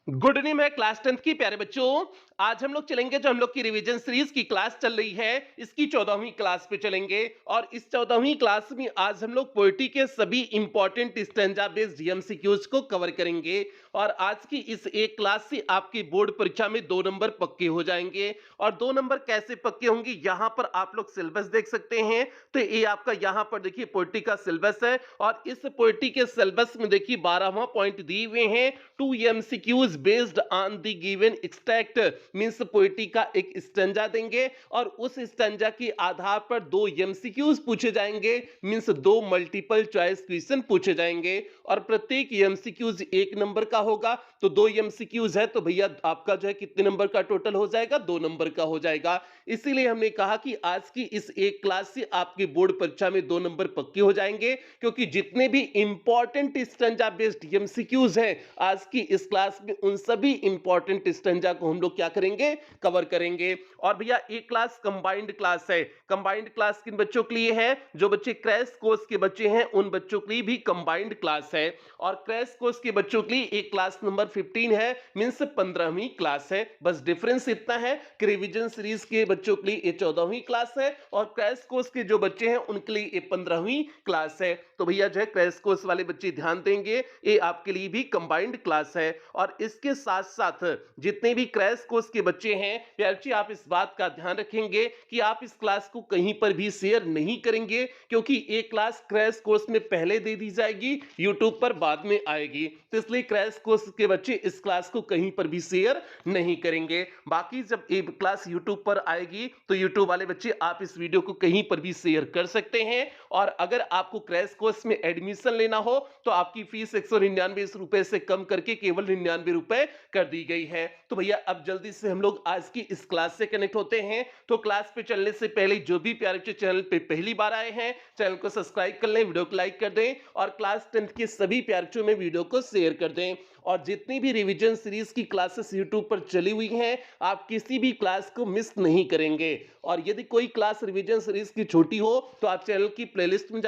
Good evening है class 10th की प्यारे बच्चों। आज हम लोग चलेंगे जो हम लोग की रिवीजन सीरीज की क्लास चल रही है इसकी 14वीं क्लास पे चलेंगे। और इस 14वीं क्लास में आज हम लोग पोएट्री के सभी इंपॉर्टेंट स्टैंजा बेस्ड एमसीक्यूज को कवर करेंगे। और आज की इस एक क्लास से आपकी बोर्ड परीक्षा में 2 नंबर पक्के हो जाएंगे। और 2 नंबर कैसे पक्के होंगे, यहाँ पर आप लोग सिलेबस देख सकते हैं। तो ये आपका यहाँ पर देखिए पोएट्री का सिलेबस है और इस पोएट्री के सिलेबस में देखिए 12वां पॉइंट दिए हुए हैं। 2 MCQs based on the given extract means poetry का एक स्टैंजा देंगे और उस स्टैंजा के आधार पर 2 MCQs पूछे जाएंगे मींस 2 मल्टीपल चॉइस क्वेश्चन पूछे जाएंगे। और प्रत्येक MCQs 1 नंबर का होगा। तो 2 MCQs है तो भैया आपका जो है कितने नंबर का टोटल हो जाएगा, 2 नंबर का हो जाएगा। इसीलिए हमने कहा कि आज की इस एक क्लास से आपकी बोर्ड परीक्षा में 2 नंबर पक्के हो जाएंगे, क्योंकि जितने भी इंपॉर्टेंट स्टैंजा बेस्ड MCQs हैं आज की इस क्लास में उन सभी इंपॉर्टेंट स्टैंजा को हम लोग क्या करेंगे, कवर करेंगे। और भैया एक क्लास कंबाइंड क्लास है। कंबाइंड क्लास किन बच्चों के लिए है? जो बच्चे क्रैश कोर्स के बच्चे हैं उन बच्चों के लिए भी कंबाइंड क्लास है। और क्रैश कोर्स के बच्चों के लिए एक क्लास नंबर 15 है मींस 15वीं क्लास है। बस डिफरेंस इतना है कि रिवीजन सीरीज के बच्चों के लिए ये 14वीं क्लास है और क्रैश कोर्स के जो बच्चे हैं उनके लिए ये 15वीं क्लास है। तो भैया जो है क्रैश कोर्स वाले बच्चे ध्यान देंगे, ये आपके लिए भी कंबाइंड क्लास है। और इसके साथ साथ जितने भी क्रैश कोर्स के बच्चे हैं प्यारची आप इस बात का ध्यान रखेंगे कि आप इस क्लास को कहीं पर भी शेयर नहीं करेंगे, क्योंकि एक क्लास क्रैश कोर्स में पहले दे दी जाएगी, यूट्यूब पर बाद में आएगी। तो इसलिए क्रैश कोर्स के बच्चे इस क्लास को कहीं पर भी शेयर नहीं करेंगे। बाकी जब ये क्लास यूट्यूब पर आएगी तो यूट्यूब वाले बच्चे आप इस वीडियो को कहीं पर भी शेयर कर सकते हैं। और अगर आपको क्रैश कोर्स में एडमिशन लेना हो तो आपकी फीस 199 रुपए से कम करके केवल 99 रुपए कर दी गई है। तो भैया अब जल्दी से हम लोग आज की इस क्लास से कनेक्ट होते हैं। तो क्लास पे चलने से पहले जो भी प्यारे बच्चे चैनल पे पहली बार आए हैं चैनल को सब्सक्राइब कर लें, वीडियो को लाइक कर दें और क्लास 10th के सभी प्यारे बच्चों में वीडियो को शेयर कर दें। और जितनी भी रिवीजन सीरीज की क्लासेस यूट्यूब पर चली हुई हैं आप किसी भी क्लास को मिस नहीं करेंगे। और यदि कोई क्लास रिवीजन सीरीज की छोटी हो तो आप चैनल की प्लेलिस्ट में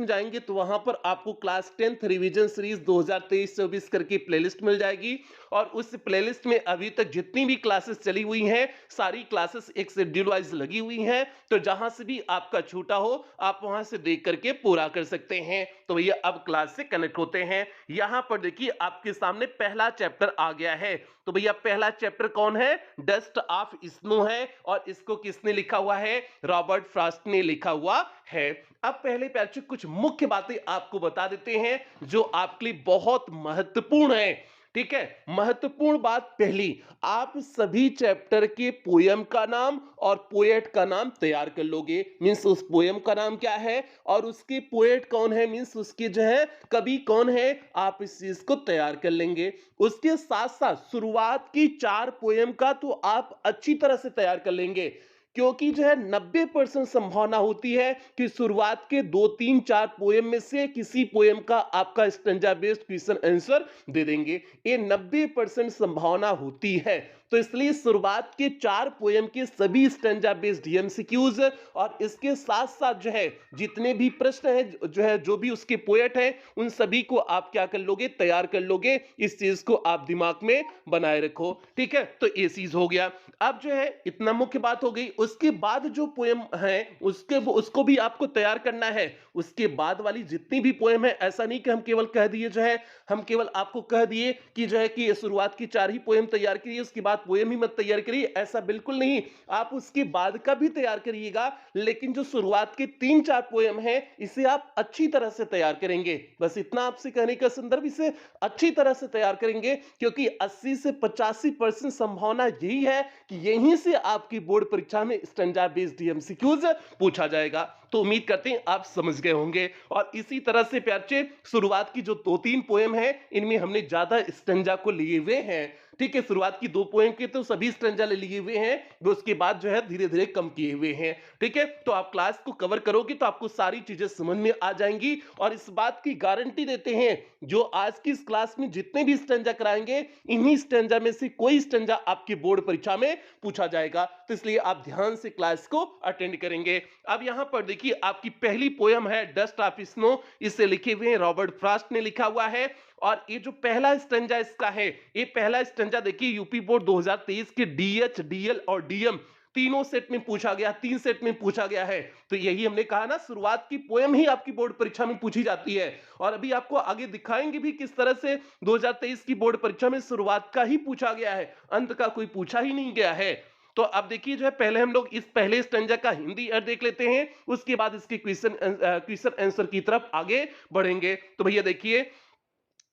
जाएंगे, तो वहां पर आपको क्लास 10th रिवीजन सीरीज 2023-24 करके प्लेलिस्ट मिल जाएगी। और उस प्लेलिस्ट में अभी तक जितनी भी क्लासेस चली हुई हैं सारी क्लासेस एक शेड्यूल वाइज लगी हुई हैं। तो जहां से भी आपका छूटा हो आप वहां से देख करके पूरा कर सकते हैं। तो भैया अब क्लास से कनेक्ट होते हैं। यहां पर देखिए आपके सामने पहला चैप्टर आ गया है। तो भैया पहला चैप्टर कौन है? डस्ट ऑफ स्नो है। और इसको किसने लिखा हुआ है? रॉबर्ट फ्रॉस्ट ने लिखा हुआ है। अब पहले पैचू कुछ मुख्य बातें आपको बता देते हैं जो आपके लिए बहुत महत्वपूर्ण है। ठीक है, महत्वपूर्ण बात पहली, आप सभी चैप्टर के पोयम का नाम और पोएट का नाम तैयार कर लोगे। मींस उस पोयम का नाम क्या है और उसके पोएट कौन है, मींस उसके जो है कवि कौन है, आप इस चीज को तैयार कर लेंगे। उसके साथ साथ शुरुआत की 4 पोयम का तो आप अच्छी तरह से तैयार कर लेंगे, क्योंकि जो है 90% संभावना होती है कि शुरुआत के 2 3 4 पोएम में से किसी पोएम का आपका स्टैंजा बेस्ड क्वेश्चन आंसर दे देंगे। ये 90% संभावना होती है। तो इसलिए शुरुआत के 4 पोएम के सभी स्टैंजा बेस्ड एमसीक्यूज और इसके साथ साथ जो है जितने भी प्रश्न हैं जो भी उसके पोएट हैं उन सभी को आप क्या कर लोगे, तैयार कर लोगे। इस चीज को आप दिमाग में बनाए रखो। ठीक है, तो ये चीज हो गया। अब जो है इतना मुख्य बात हो गई। उसके बाद जो पोएम है उसको भी आपको तैयार करना है। उसके बाद वाली जितनी भी पोएम है, ऐसा नहीं कि हम केवल कह दिए जो है, हम केवल आपको कह दिए कि जो है कि शुरुआत की 4 ही पोएम तैयार करिए उसके बाद पोएम ही मत तैयार करिए, ऐसा बिल्कुल नहीं। आप उसके बाद का भी तैयार करिएगा, लेकिन जो शुरुआत के 3 4 पोएम है इसे आप अच्छी तरह से तैयार करेंगे। बस इतना आपसे कहने का संदर्भ, इसे अच्छी तरह से तैयार करेंगे, क्योंकि 80 से 85% संभावना यही है कि यहीं से आपकी बोर्ड परीक्षा में स्टैंजा बेस्ड एमसीक्यूज पूछा जाएगा। तो उम्मीद करते हैं आप समझ गए होंगे। और इसी तरह से प्यारे शुरुआत की जो 2 3 पोएम है इनमें हमने ज्यादा स्टैंजा को लिए हुए हैं। ठीक है, शुरुआत की 2 पोएम के तो सभी स्टैंजा ले लिए हुए हैं, उसके बाद जो है धीरे धीरे कम किए हुए हैं। ठीक है, तो आप क्लास को कवर करोगे तो आपको सारी चीजें समझ में आ जाएंगी। और इस बात की गारंटी देते हैं जो आज की इस क्लास में जितने भी स्टैंजा कराएंगे इन्हीं स्टैंजा में से कोई स्टैंजा आपकी बोर्ड परीक्षा में पूछा जाएगा। तो इसलिए आप ध्यान से क्लास को अटेंड करेंगे। अब यहां पर देखिए आपकी पहली पोयम है डस्ट ऑफ स्नो। इसे लिखे हुए हैं रॉबर्ट फ्रॉस्ट ने लिखा हुआ है। और ये जो पहला स्टैंजा इसका है, ये पहला स्टैंजा देखिए यूपी बोर्ड 2023 के डीएच, डीएल और डीएम तीनों सेट में पूछा गया, 3 सेट में पूछा गया है। तो यही हमने कहा ना, शुरुआत की पोएम ही आपकी बोर्ड परीक्षा में पूछी जाती है। और अभी आपको आगे दिखाएंगे भी किस तरह से 2023 की बोर्ड परीक्षा में शुरुआत का ही पूछा गया है, अंत का कोई पूछा ही नहीं गया है। तो अब देखिए जो है, पहले हम लोग इस पहले स्टैंजा का हिंदी अर्थ देख लेते हैं, उसके बाद इसके क्वेश्चन आंसर की तरफ आगे बढ़ेंगे। तो भैया देखिए,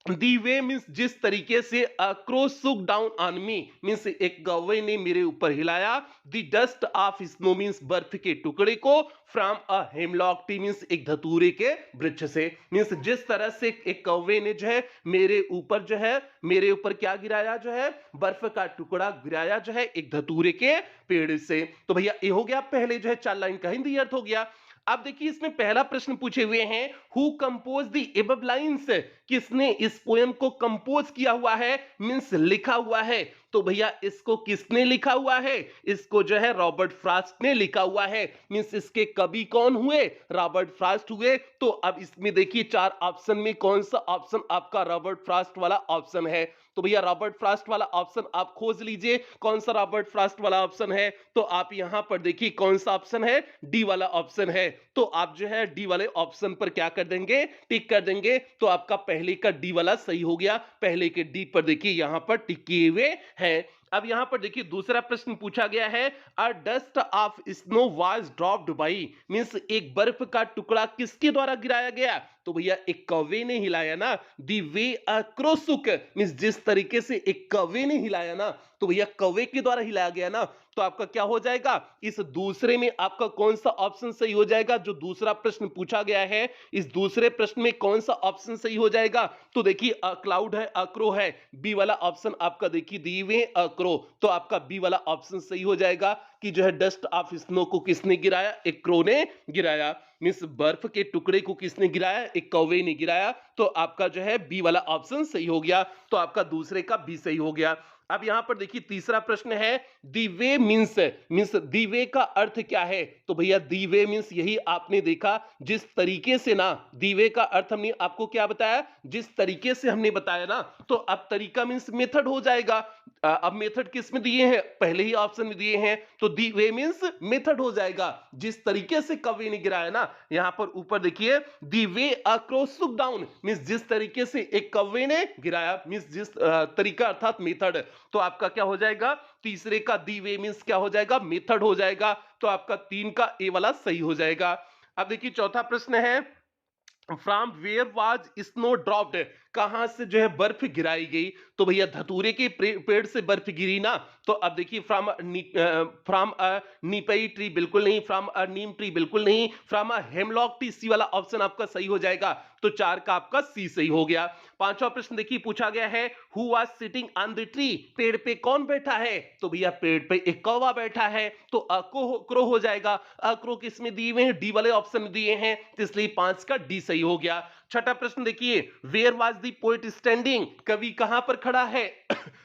दी वे मीन्स जिस तरीके से क्रोस सुक डाउन ऑन मी मीन्स एक कौवे ने मेरे ऊपर हिलाया, दी डस्ट ऑफ स्नो मीन्स बर्फ के टुकड़े को, from a hemlock tree means एक धतूरे के वृक्ष से। मीन्स जिस तरह से एक कौवे ने जो है मेरे ऊपर क्या गिराया, जो है बर्फ का टुकड़ा गिराया, जो है एक धतूरे के पेड़ से। तो भैया ये हो गया पहले जो है 4 लाइन का हिंदी अर्थ हो गया। अब देखिए इसमें पहला प्रश्न पूछे हुए हैं, who compose the above lines, किसने इस पोएम को कंपोज किया हुआ है, मींस लिखा हुआ है। तो भैया इसको किसने लिखा हुआ है, इसको जो है रॉबर्ट फ्रॉस्ट ने लिखा हुआ है। मींस इसके कवि कौन हुए, रॉबर्ट फ्रॉस्ट हुए। तो अब इसमें देखिए 4 ऑप्शन में कौन सा ऑप्शन आपका रॉबर्ट फ्रॉस्ट वाला ऑप्शन है। तो भैया रॉबर्ट फ्रॉस्ट वाला ऑप्शन आप खोज लीजिए, कौन सा रॉबर्ट फ्रॉस्ट वाला ऑप्शन है। तो आप यहां पर देखिए कौन सा ऑप्शन है, डी वाला ऑप्शन है। तो आप जो है डी वाले ऑप्शन पर क्या कर देंगे, टिक कर देंगे। तो आपका पहले का डी वाला सही हो गया, पहले के डी पर देखिए यहां पर टिक किए हुए हैं। अब यहां पर देखिए दूसरा प्रश्न पूछा गया है, अ dust of snow was dropped by means एक बर्फ का टुकड़ा किसके द्वारा गिराया गया। तो भैया एक कौवे ने हिलाया ना, दी वे अ क्रोसुक मींस जिस तरीके से एक कौवे ने हिलाया ना, तो भैया कौवे के द्वारा हिलाया गया ना। तो आपका क्या हो जाएगा, इस दूसरे में आपका कौन सा ऑप्शन सही हो जाएगा, जो दूसरा प्रश्न पूछा गया है इस दूसरे प्रश्न में कौन सा ऑप्शन सही हो जाएगा। तो देखिए क्लाउड है, अक्रो है, बी वाला ऑप्शन आपका देखिए दी वे अक्रो। तो आपका बी वाला ऑप्शन सही हो जाएगा कि जो है डस्ट ऑफ स्नो को किसने गिराया, एक क्रो ने गिराया। मींस बर्फ के टुकड़े को किसने गिराया, एक कौवे ने गिराया। तो आपका जो है बी वाला ऑप्शन सही हो गया। तो आपका दूसरे का बी सही हो गया। अब यहां पर देखिए तीसरा प्रश्न है, दी वे मींस दी वे का अर्थ क्या है। तो भैया दी वे मींस यही आपने देखा जिस तरीके से ना, दी वे का अर्थ हमने आपको क्या बताया, जिस तरीके से हमने बताया ना। तो अब तरीका मींस मेथड हो जाएगा। अब मेथड किस में दिए हैं, पहले ही ऑप्शन में दिए हैं। तो दी वे मींस मेथड हो जाएगा, जिस तरीके से कवि ने गिराया ना। यहां पर ऊपर देखिए, दी वे अक्रॉस सुक डाउन मींस जिस तरीके से एक कवि ने गिराया, मींस जिस तरीका अर्थात मेथड। तो आपका क्या हो जाएगा, तीसरे का दी वे मींस क्या हो जाएगा, मेथड हो जाएगा। तो आपका 3 का ए वाला सही हो जाएगा। अब देखिए चौथा प्रश्न है, from where was snow dropped, कहां से जो है बर्फ गिराई गई। तो भैया धतूरे के पेड़ से बर्फ गिरी ना। तो अब देखिए फ्रॉम अ नीपई ट्री बिल्कुल नहीं, फ्रॉम अ नीम ट्री बिल्कुल नहीं, फ्रॉम अ हेमलॉक ट्री सी वाला ऑप्शन आपका सही हो जाएगा। तो 4 का आपका सी सही हो गया। पांचवा प्रश्न देखिए पूछा गया है, who was sitting on the tree, पेड़ पे कौन बैठा है। तो भैया पेड़ पे एक कौवा बैठा है। तो क्रो हो जाएगा। क्रो किस में दिए हुए हैं, डी वाले ऑप्शन में दिए हैं। तो इसलिए 5 का डी सही हो गया। छठा प्रश्न देखिए, where was the poet standing, कवि कहां पर खड़ा है।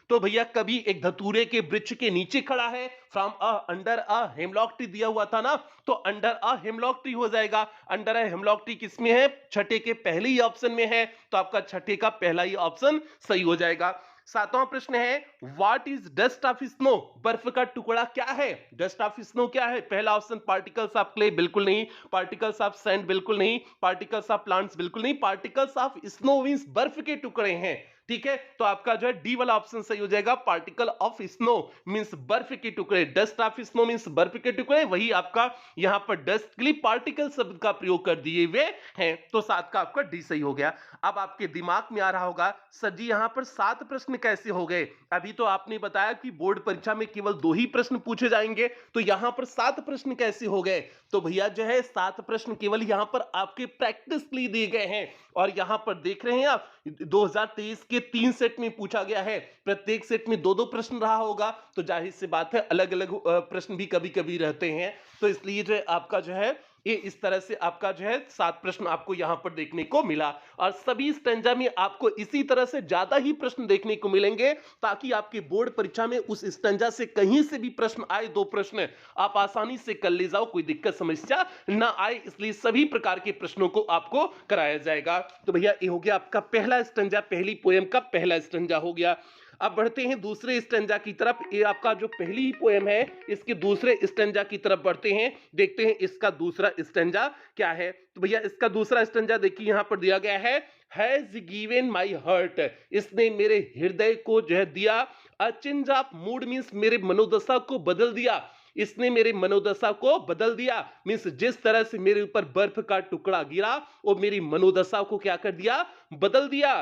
तो भैया कवि एक धतूरे के वृक्ष के नीचे खड़ा है। From a under a hemlock tree दिया हुआ था ना, तो अंडर अ हेमलॉक ट्री हो जाएगा। अंडर अ हेमलॉक ट्री किस में है, छठे के पहले ही ऑप्शन में है। तो आपका छठे का पहला ही ऑप्शन सही हो जाएगा। सातवां प्रश्न है, what is dust of snow, बर्फ का टुकड़ा क्या है। डस्ट ऑफ स्नो क्या है, पहला ऑप्शन पार्टिकल्स ऑफ क्ले बिल्कुल नहीं, पार्टिकल्स ऑफ सैंड बिल्कुल नहीं, पार्टिकल्स ऑफ प्लांट्स बिल्कुल नहीं, पार्टिकल्स ऑफ स्नो मींस बर्फ के टुकड़े हैं। ठीक है, तो आपका जो है डी वाला ऑप्शन सही हो जाएगा, पार्टिकल ऑफ स्नो मींस बर्फ के टुकड़े, डस्ट ऑफ स्नो मींस बर्फ के टुकड़े, वही आपका यहां पर डस्ट के लिए पार्टिकल शब्द का प्रयोग कर दिए हुए हैं। तो 7 का आपका डी सही हो गया। अब आपके दिमाग में आ रहा होगा, सर जी यहां पर 7 प्रश्न कैसे हो गए, अभी तो आपने बताया कि बोर्ड परीक्षा में केवल 2 ही प्रश्न पूछे जाएंगे, तो यहां पर 7 प्रश्न कैसे हो गए। तो भैया जो है 7 प्रश्न केवल यहां पर आपके प्रैक्टिस के लिए दिए गए हैं। और यहां पर देख रहे हैं आप 2023 के 3 सेट में पूछा गया है, प्रत्येक सेट में 2-2 प्रश्न रहा होगा। तो जाहिर सी बात है अलग अलग प्रश्न भी कभी कभी रहते हैं। तो इसलिए जो है आपका जो है ये इस तरह से आपका जो है 7 प्रश्न आपको यहां पर देखने को मिला और सभी स्टैंजा में आपको इसी तरह से ज्यादा ही प्रश्न देखने को मिलेंगे ताकि आपके बोर्ड परीक्षा में उस स्टैंजा से कहीं से भी प्रश्न आए, 2 प्रश्न आप आसानी से कर ले जाओ, कोई दिक्कत समस्या ना आए, इसलिए सभी प्रकार के प्रश्नों को आपको कराया जाएगा। तो भैया ये हो गया आपका पहला स्टैंजा, पहली पोएम का पहला स्टैंजा हो गया। अब बढ़ते हैं दूसरे स्टैंजा की तरफ। ये आपका जो पहली ही पोएम है इसके दूसरे स्टैंजा की तरफ बढ़ते हैं, देखते हैं इसका दूसरा स्टैंजा क्या है। तो भैया इसका दूसरा स्टैंजा देखिए यहां पर दिया गया है, हैज गिवन माई हार्ट, इसने मेरे हृदय को जो है दिया, अ चेंज ऑफ मूड मींस मेरे मनोदशा को बदल दिया, इसने मेरे मनोदशा को बदल दिया मींस जिस तरह से मेरे ऊपर बर्फ का टुकड़ा गिरा वो मेरी मनोदशा को क्या कर दिया, बदल दिया।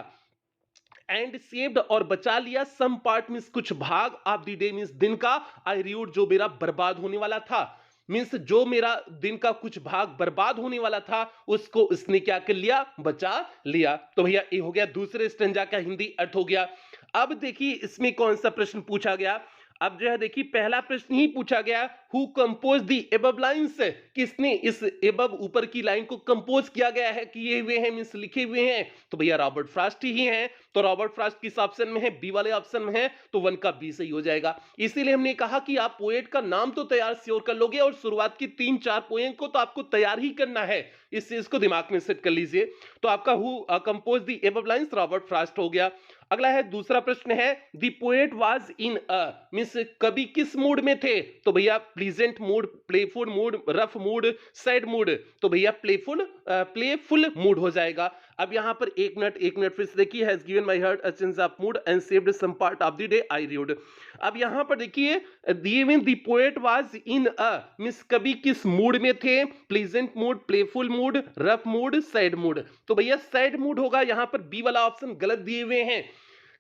एंड सेव्ड और बचा लिया, सम पार्ट मींस कुछ भाग, ऑफ द डे मींस दिन का, आई र्यूड जो मेरा बर्बाद होने वाला था, मींस जो मेरा दिन का कुछ भाग बर्बाद होने वाला था उसको इसने क्या कर लिया, बचा लिया। तो भैया ये हो गया दूसरे स्टैंजा का हिंदी अर्थ हो गया। अब देखिए इसमें कौन सा प्रश्न पूछा गया। अब जो है देखिए पहला प्रश्न ही पूछा गया, who compose the above lines, किसने इस एबव ऊपर की लाइन को कंपोज किया गया है, किए हुए हैं मींस लिखे हुए हैं, तो भैया रॉबर्ट फ्रॉस्ट ही हैं। तो रॉबर्ट फ्रॉस्ट किस ऑप्शन में है, बी वाले ऑप्शन में है, तो 1 का बी सही हो जाएगा। इसीलिए हमने कहा कि आप पोएट का नाम तो तैयार श्योर कर लोगे और शुरुआत की 3-4 पोएम को तो आपको तैयार ही करना है, इस चीज को दिमाग में सेट कर लीजिए। तो आपका who compose the above lines Robert Frost हो गया। अगला है दूसरा प्रश्न है, the poet was in a means कवि किस मूड में थे, तो भैया pleasant mood, playful mood, rough mood, sad mood, तो भैया प्लेफुल मूड हो जाएगा। अब यहां पर एक मिनट फिर से देखिए, has given my heart a change of mood and saved some part of the day I rued. अब यहां पर देखिए given the poet was in a means कवि किस मूड में थे, pleasant mood, playful mood, rough mood, sad mood, तो भैया सैड मूड होगा। यहां पर बी वाला ऑप्शन गलत दिए हुए हैं,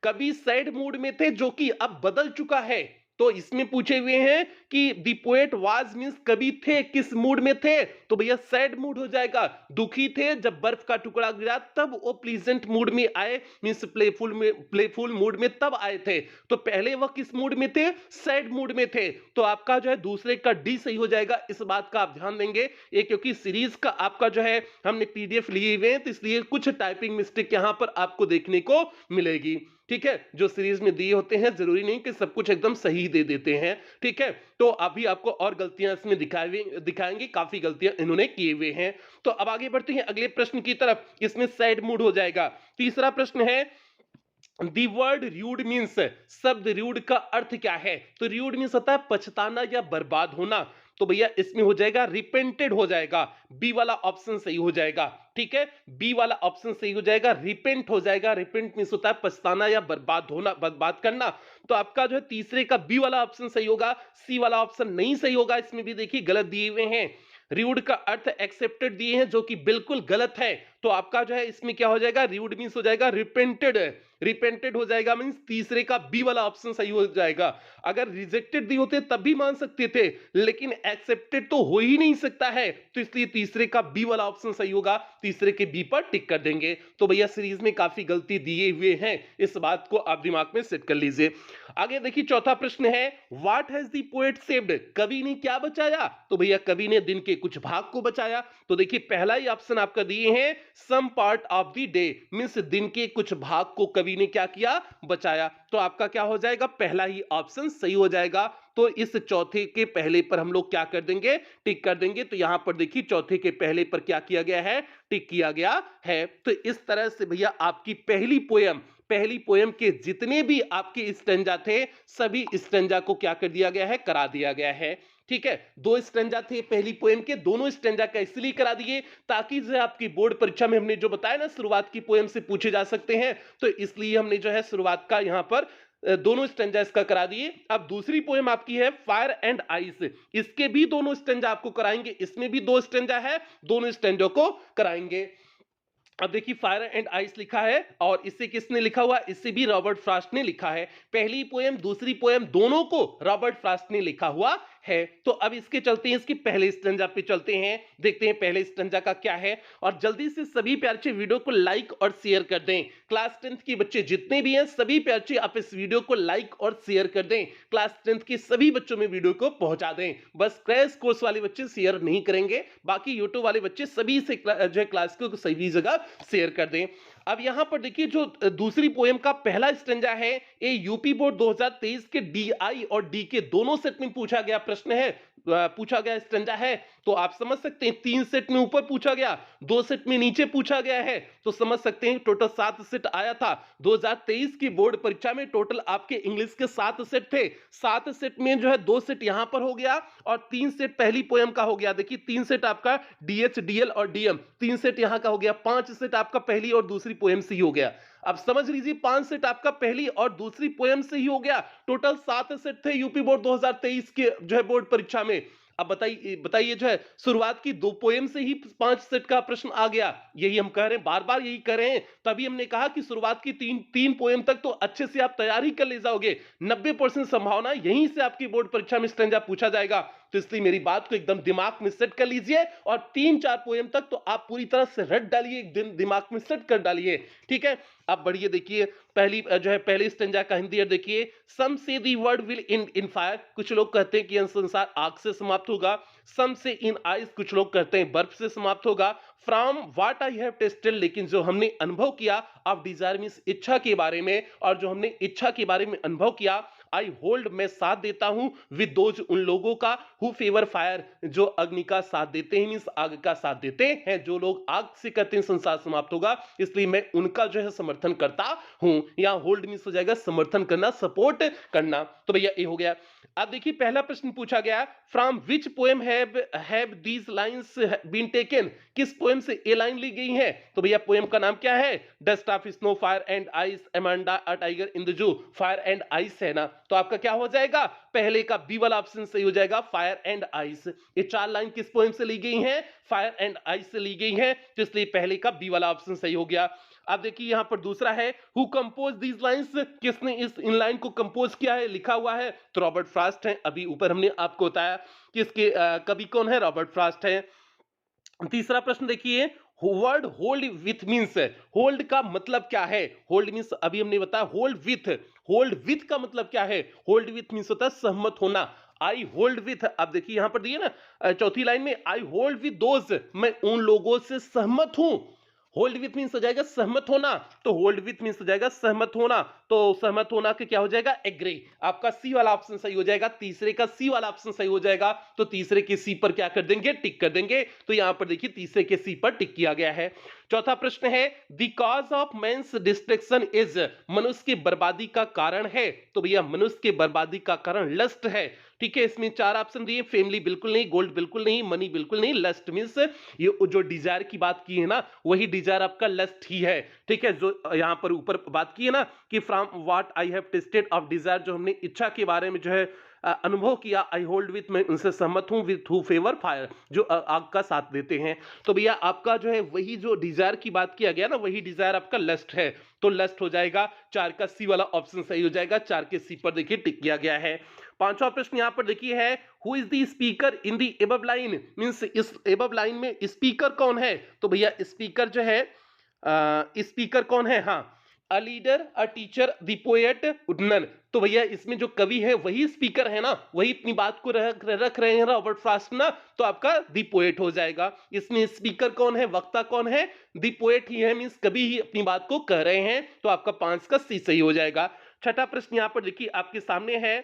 कभी सैड मूड में थे जो कि अब बदल चुका है। तो इसमें पूछे हुए हैं कि द पोएट वाज मींस कभी थे किस मूड में थे, तो भैया सैड मूड हो जाएगा, दुखी थे जब बर्फ का टुकड़ा गिरा तब वो प्लीजेंट मूड में आए मींस प्लेफुल मूड में तब आए थे। तो पहले वह किस मूड में थे, सैड मूड में थे। तो आपका जो है दूसरे का डी सही हो जाएगा, इस बात का आप ध्यान देंगे। ये क्योंकि सीरीज का आपका जो है हमने पीडीएफ लिए हुए हैं तो इसलिए कुछ टाइपिंग मिस्टेक यहां पर आपको देखने को मिलेगी। ठीक है, जो सीरीज में दिए होते हैं जरूरी नहीं कि सब कुछ एकदम सही दे देते हैं। ठीक है, तो अभी आपको और गलतियां इसमें दिखाएंगे, काफी गलतियां इन्होंने किए हुए हैं। तो अब आगे बढ़ते हैं अगले प्रश्न की तरफ, इसमें सैड मूड हो जाएगा। तीसरा प्रश्न है, दी वर्ड र्यूड मीन्स, शब्द र्यूड का अर्थ क्या है, तो र्यूड मीन्स होता है पछताना या बर्बाद होना, तो भैया इसमें हो जाएगा रिपेंटेड हो जाएगा, बी वाला ऑप्शन सही हो जाएगा। ठीक है, बी वाला ऑप्शन सही हो जाएगा, रिपेंट हो जाएगा। रिपेंट मींस होता है पछताना या बर्बाद होना, बर्बाद करना। तो आपका जो है तीसरे का बी वाला ऑप्शन सही होगा, सी वाला ऑप्शन नहीं सही होगा। इसमें भी देखिए गलत दिए हुए हैं, र्यूड का अर्थ एक्सेप्टेड दिए हैं जो कि बिल्कुल गलत है। तो आपका जो है इसमें क्या हो जाएगा, र्यूड मींस हो जाएगा रिपेंटेड, रिपेंटेड हो जाएगा मींस तीसरे का बी वाला ऑप्शन सही हो जाएगा। अगर रिजेक्टेड दिए होते तब भी मान सकते थे, लेकिन एक्सेप्टेड तो हो ही नहीं सकता है, तो इसलिए तीसरे का बी वाला ऑप्शन सही होगा, तीसरे के बी पर टिक कर देंगे। तो भैया सीरीज में काफी गलती दिए हुए हैं, इस बात को आप दिमाग में सेट कर लीजिए। आगे देखिए चौथा प्रश्न है, what has the poet saved, कवि ने क्या बचाया, तो भैया कवि ने दिन के कुछ भाग को बचाया। तो देखिए पहला ही ऑप्शन आपका दिए हैं, some part of the day means दिन के कुछ भाग को कवि ने क्या किया, बचाया। तो आपका क्या हो जाएगा, पहला ही ऑप्शन सही हो जाएगा। तो इस चौथे के पहले पर हम लोग क्या कर देंगे, टिक कर देंगे। तो यहां पर देखिए चौथे के पहले पर क्या किया गया है, टिक किया गया है। तो इस तरह से भैया आपकी पहली पोएम के जितने भी आपके स्टैंजा थे सभी स्टैंजा को क्या कर दिया गया है, करा दिया गया है। ठीक है, 2 स्टैंजा थे पहली पोएम के, दोनों स्टैंजा का इसलिए करा दिए ताकि जो आपकी बोर्ड परीक्षा में हमने जो बताया ना शुरुआत की पोएम से पूछे जा सकते हैं, तो इसलिए हमने जो है शुरुआत का यहां पर दोनों स्टैंजा इसका करा दिए। अब दूसरी पोएम आपकी है फायर एंड आइस, इसके भी दोनों स्टैंजा आपको कराएंगे, इसमें भी 2 स्टैंजा है, दोनों स्टैंजों को कराएंगे। अब देखिए फायर एंड आइस लिखा है और इसे किसने लिखा हुआ, इसे भी रॉबर्ट फ्रॉस्ट ने लिखा है। पहली पोएम दूसरी पोएम दोनों को रॉबर्ट फ्रॉस्ट ने लिखा हुआ है। तो अब इसके चलते हैं, इसकी पहले स्टैंजा पे चलते हैं, देखते हैं पहले स्टैंजा का क्या है। और जल्दी से सभी प्यार से वीडियो को लाइक और शेयर कर दें। क्लास 10th के बच्चे जितने भी हैं सभी प्यार से आप इस वीडियो को लाइक और शेयर कर दें। क्लास 10th के सभी बच्चों में वीडियो को पहुंचा दें। बस क्रैश कोर्स वाले बच्चे शेयर नहीं करेंगे, बाकी यूट्यूब वाले बच्चे सभी से जो है क्लास को सभी जगह शेयर कर दें। अब यहां पर देखिए जो दूसरी पोएम का पहला स्टैंजा है, ये यूपी बोर्ड 2023 के डीआई और डी के दोनों सेट में पूछा गया प्रश्न है, पूछा गया स्टैंजा है। तो आप समझ सकते हैं 3 सेट में ऊपर पूछा गया, 2 सेट में नीचे पूछा गया है, तो समझ सकते हैं टोटल 7 सेट आया था। 2023 की बोर्ड परीक्षा में टोटल आपके इंग्लिश के 7 सेट थे। 7 सेट में जो है 2 सेट यहां पर हो गया और 3 सेट पहली पोएम का हो गया। देखिए 3 सेट आपका डीएच डीएल और डीएम, 3 सेट यहां का हो गया, 5 सेट आपका पहली और दूसरी पोएम से ही हो गया। अब समझ लीजिए 5 सेट आपका पहली और दूसरी पोएम से ही हो गया। टोटल 7 सेट थे यूपी बोर्ड 2023 के जो है बोर्ड परीक्षा में। अब बताइए बताइए जो है शुरुआत की 2 पोएम से ही 5 सेट का प्रश्न आ गया। यही हम कह रहे हैं, बार बार यही कह रहे हैं। तभी हमने कहा कि शुरुआत की 3 पोएम तक तो अच्छे से आप तैयारी कर ले जाओगे। 90% संभावना यहीं से आपकी बोर्ड परीक्षा में स्टैंजा पूछा जाएगा। तो इसलिए मेरी बात को एकदम दिमाग में सेट कर लीजिए और 3-4 पोएम तक तो आप पूरी तरह से रट डालिए, एक दिन दिमाग में सेट कर डालिए। ठीक है, अब बढ़िए देखिए पहली जो है पहली स्टैंजा का हिंदी अर्थ देखिए। Some say the world will in fire, कुछ लोग कहते हैं कि यह संसार आग से समाप्त होगा। सम से इन आइस, कुछ लोग कहते हैं बर्फ से समाप्त होगा। From what I have tested, लेकिन जो हमने अनुभव किया, ऑफ डिजायर मींस इच्छा के बारे में, और जो हमने इच्छा के बारे में अनुभव किया, आई होल्ड मैं साथ देता हूं, विद दोज उन लोगों का, हु फेवर फायर जो अग्नि का साथ देते हैं, मींस आग का साथ देते हैं। जो लोग आग से कहते हैं संसार समाप्त होगा, इसलिए मैं उनका जो है समर्थन करता हूं। यहां होल्ड मींस हो जाएगा समर्थन करना, सपोर्ट करना। तो भैया ये हो गया। अब देखिए पहला प्रश्न पूछा गया, from which poem have these lines been taken, किस पोएम से ये लाइन ली गई है। तो भैया पोएम का नाम क्या है, dust of snow, fire and ice, Amanda a tiger in the zoo. Fire and ice है ना, तो आपका क्या हो जाएगा, पहले का बी वाला ऑप्शन सही हो जाएगा, फायर एंड आइस। ये 4 लाइन किस पोएम से ली गई हैं, फायर एंड आइस से ली गई हैं, तो इसलिए पहले का बी वाला ऑप्शन सही हो गया। अब देखिए यहां पर दूसरा है, हु कंपोज दीज लाइंस, किसने इस इन लाइन को कंपोज किया है, लिखा हुआ है, तो रॉबर्ट फ्रॉस्ट है। अभी ऊपर हमने आपको बताया कि इसके कवि कौन है, रॉबर्ट फ्रॉस्ट है। तीसरा प्रश्न देखिए, word hold with means, hold का मतलब क्या है, होल्ड मींस अभी हमने बताया होल्ड विथ, होल्ड विथ का मतलब क्या है, होल्ड विथ मींस होता है सहमत होना। आई होल्ड विथ, अब देखिए यहां पर दिए ना चौथी लाइन में, आई होल्ड विथ दोज, मैं उन लोगों से सहमत हूं। होल्ड विथ मींस हो जाएगा सहमत होना, तो होल्ड विथ मींस हो जाएगा सहमत होना, तो सहमत होना के क्या हो जाएगा, एग्री। आपका सी वाला ऑप्शन सही हो जाएगा, तीसरे का सी वाला ऑप्शन सही हो जाएगा, तो तीसरे के सी पर क्या कर देंगे, टिक कर देंगे। तो यहां पर देखिए तीसरे के सी पर टिक किया गया है। चौथा प्रश्न है, the cause of man's destruction is, मनुष्य की बर्बादी का कारण है, तो भैया मनुष्य के बर्बादी का कारण लस्ट है। ठीक है, इसमें 4 ऑप्शन दिए, फैमिली बिल्कुल नहीं, गोल्ड बिल्कुल नहीं, मनी बिल्कुल नहीं, लस्ट मींस ये जो डिजायर की बात की है ना, वही डिजायर आपका लस्ट ही है। ठीक है, जो यहां पर ऊपर बात की है ना कि from what I have tested of desire, जो हमने इच्छा के बारे में जो है अनुभव किया, आई होल्ड विथ, मैं उनसे सहमत हूं, विथ हु फेवर फायर जो आग का साथ देते हैं। तो भैया आपका जो है वही जो डिजायर की बात किया गया ना, वही डिजायर आपका लस्ट है, तो लस्ट हो जाएगा, 4 का सी वाला ऑप्शन सही हो जाएगा, 4 के सी पर देखिए टिक किया गया है। पांचवा प्रश्न यहां पर देखिए है, who is the speaker in the above line, means इस एबव लाइन में स्पीकर कौन है। तो भैया स्पीकर जो है स्पीकर कौन है, हाँ, a leader, a teacher, the poet, none. तो भैया इसमें जो कवि है वही स्पीकर है ना, वही अपनी बात को रख रहे हैं रॉबर्ट फ्रॉस्ट ना, तो आपका द पोएट हो जाएगा। इसमें स्पीकर कौन है, वक्ता कौन है, द पोएट ही है, मींस कवि ही अपनी बात को कह रहे हैं, तो आपका 5 का सी सही हो जाएगा। छठा प्रश्न यहां पर देखिए आपके सामने है,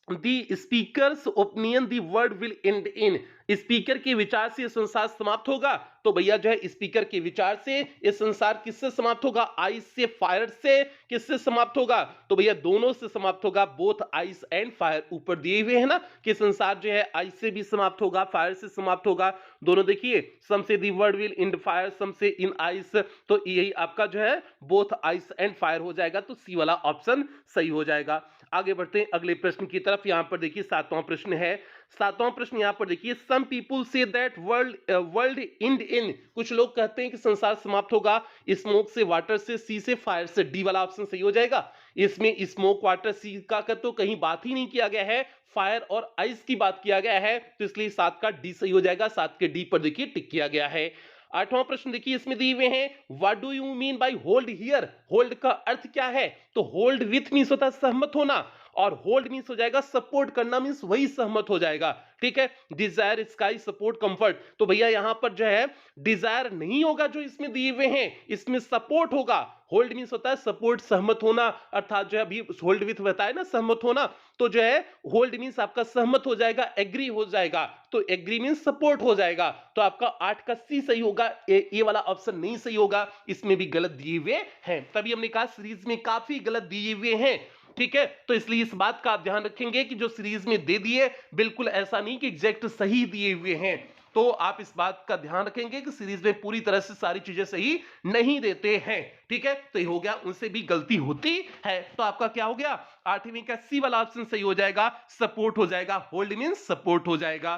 the speaker's opinion the world will end in, speaker के विचार से संसार समाप्त होगा। तो भैया जो है स्पीकर के विचार से ये संसार किससे समाप्त होगा, आइस से, फायर से, किससे समाप्त होगा, तो भैया दोनों से समाप्त होगा, बोथ आइस एंड फायर। ऊपर दिए हुए हैं ना कि संसार जो है आइस से भी समाप्त होगा, फायर से समाप्त होगा, दोनों देखिए, some say the world will in fire, some say in ice, तो यही आपका जो है बोथ आइस एंड फायर हो जाएगा, तो सी वाला ऑप्शन सही हो जाएगा। आगे बढ़ते हैं अगले प्रश्न की तरफ। यहां पर देखिए 7वां प्रश्न है, सातवां प्रश्न यहाँ पर देखिए, some people say that world end in, कुछ लोग कहते हैं कि संसार समाप्त होगा स्मोक से, वाटर से, सी से, फायर से। डी वाला ऑप्शन सही हो जाएगा। इसमें स्मोक, वाटर, सी का तो कहीं बात ही नहीं किया गया है, फायर और आइस की बात किया गया है, तो इसलिए 7 का डी सही हो जाएगा। 7 के डी पर देखिए टिक किया गया है। आठवां प्रश्न देखिए, इसमें दिए हुए हैं, what do you mean by hold here. Hold का अर्थ क्या है? तो होल्ड विथ मींस होता है सहमत होना, और होल्ड मींस हो जाएगा सपोर्ट करना, मींस वही सहमत हो जाएगा। ठीक है, डिजायर, स्काई, सपोर्ट, कंफर्ट। तो भैया यहां पर जो है डिजायर नहीं होगा जो इसमें दिए हुए हैं, इसमें सपोर्ट होगा। होल्ड मींस होता है सपोर्ट, सहमत होना, अर्थात जो है अभी होल्ड विथ बताया ना सहमत होना, तो जो है होल्ड मींस आपका सहमत हो जाएगा, एग्री हो जाएगा, तो एग्री मींस सपोर्ट हो जाएगा। तो आपका 8 का सी सही होगा, ये वाला ऑप्शन नहीं सही होगा, इसमें भी गलत दिए हुए हैं। तभी हमने कहा सीरीज में काफी गलत दिए हुए हैं। ठीक है, तो इसलिए इस बात का आप ध्यान रखेंगे कि जो सीरीज में दे दिए बिल्कुल ऐसा नहीं कि एग्जैक्ट सही दिए हुए हैं, तो आप इस बात का ध्यान रखेंगे कि सीरीज में पूरी तरह से सारी चीजें सही नहीं देते हैं। ठीक है, तो ये हो गया, उनसे भी गलती होती है। तो आपका क्या हो गया, 8वीं का सी वाला ऑप्शन सही हो जाएगा, सपोर्ट हो जाएगा, होल्ड मींस सपोर्ट हो जाएगा।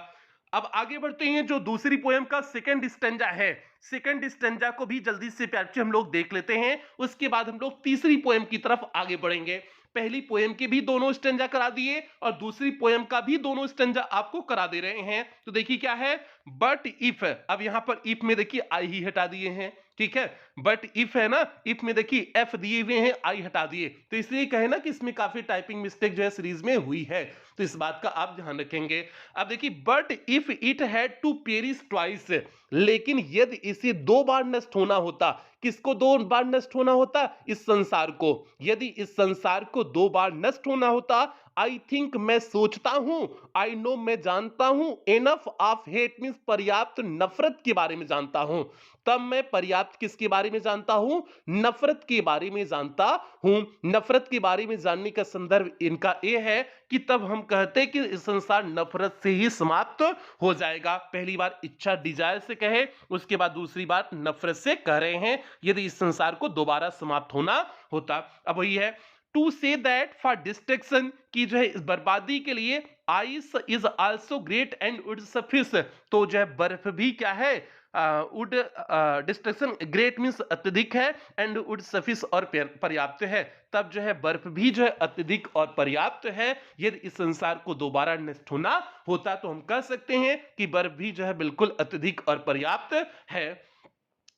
अब आगे बढ़ते हैं, जो दूसरी पोएम का सेकंड स्टैंजा है, सेकंड स्टैंजा को भी जल्दी से प्यार से हम लोग देख लेते हैं, उसके बाद हम लोग तीसरी पोएम की तरफ आगे बढ़ेंगे। पहली पोएम के भी दोनों स्टैंजा करा दिए और दूसरी पोएम का भी दोनों स्टैंजा आपको करा दे रहे हैं। तो देखिए क्या है, बट इफ, अब यहां पर इफ में देखिए आई ही हटा दिए हैं। ठीक है, बट इफ है ना, इफ में देखिए एफ दिए हुए हैं, आई हटा दिए, तो इसलिए कहे ना कि इसमें काफी टाइपिंग मिस्टेक जो है सीरीज में हुई है, तो इस बात का आप ध्यान रखेंगे। अब देखिए, but if it had to perish twice, लेकिन यदि इसे 2 बार नष्ट होना होता, किसको 2 बार नष्ट होना होता? इस संसार को। यदि इस संसार को 2 बार नष्ट होना होता, आई थिंक मैं सोचता हूं, आई नो मैं जानता हूं, एनफ ऑफ हेट मींस पर्याप्त नफरत के बारे में जानता हूं, तब मैं पर्याप्त किसके बारे में जानता हूं? नफरत के बारे में जानता हूं। नफरत के बारे में जानने का संदर्भ इनका यह है कि तब हम कहते कि इस संसार नफरत से ही समाप्त हो जाएगा। पहली बार इच्छा डिजायर से कहे, उसके बाद दूसरी बार नफरत से कह रहे हैं, यदि इस संसार को दोबारा समाप्त होना होता। अब वही है, to say that for destruction, की जो है इस बर्बादी के लिए, ice is also great and would suffice, तो जो है बर्फ भी क्या है, वुड डिस्ट्रक्शन, ग्रेट मींस अत्यधिक है, एंड वुड सफिस और पर्याप्त है, तब जो है बर्फ भी जो है अत्यधिक और पर्याप्त है। यदि इस संसार को दोबारा नष्ट होना होता तो हम कह सकते हैं कि बर्फ भी जो है बिल्कुल अत्यधिक और पर्याप्त है।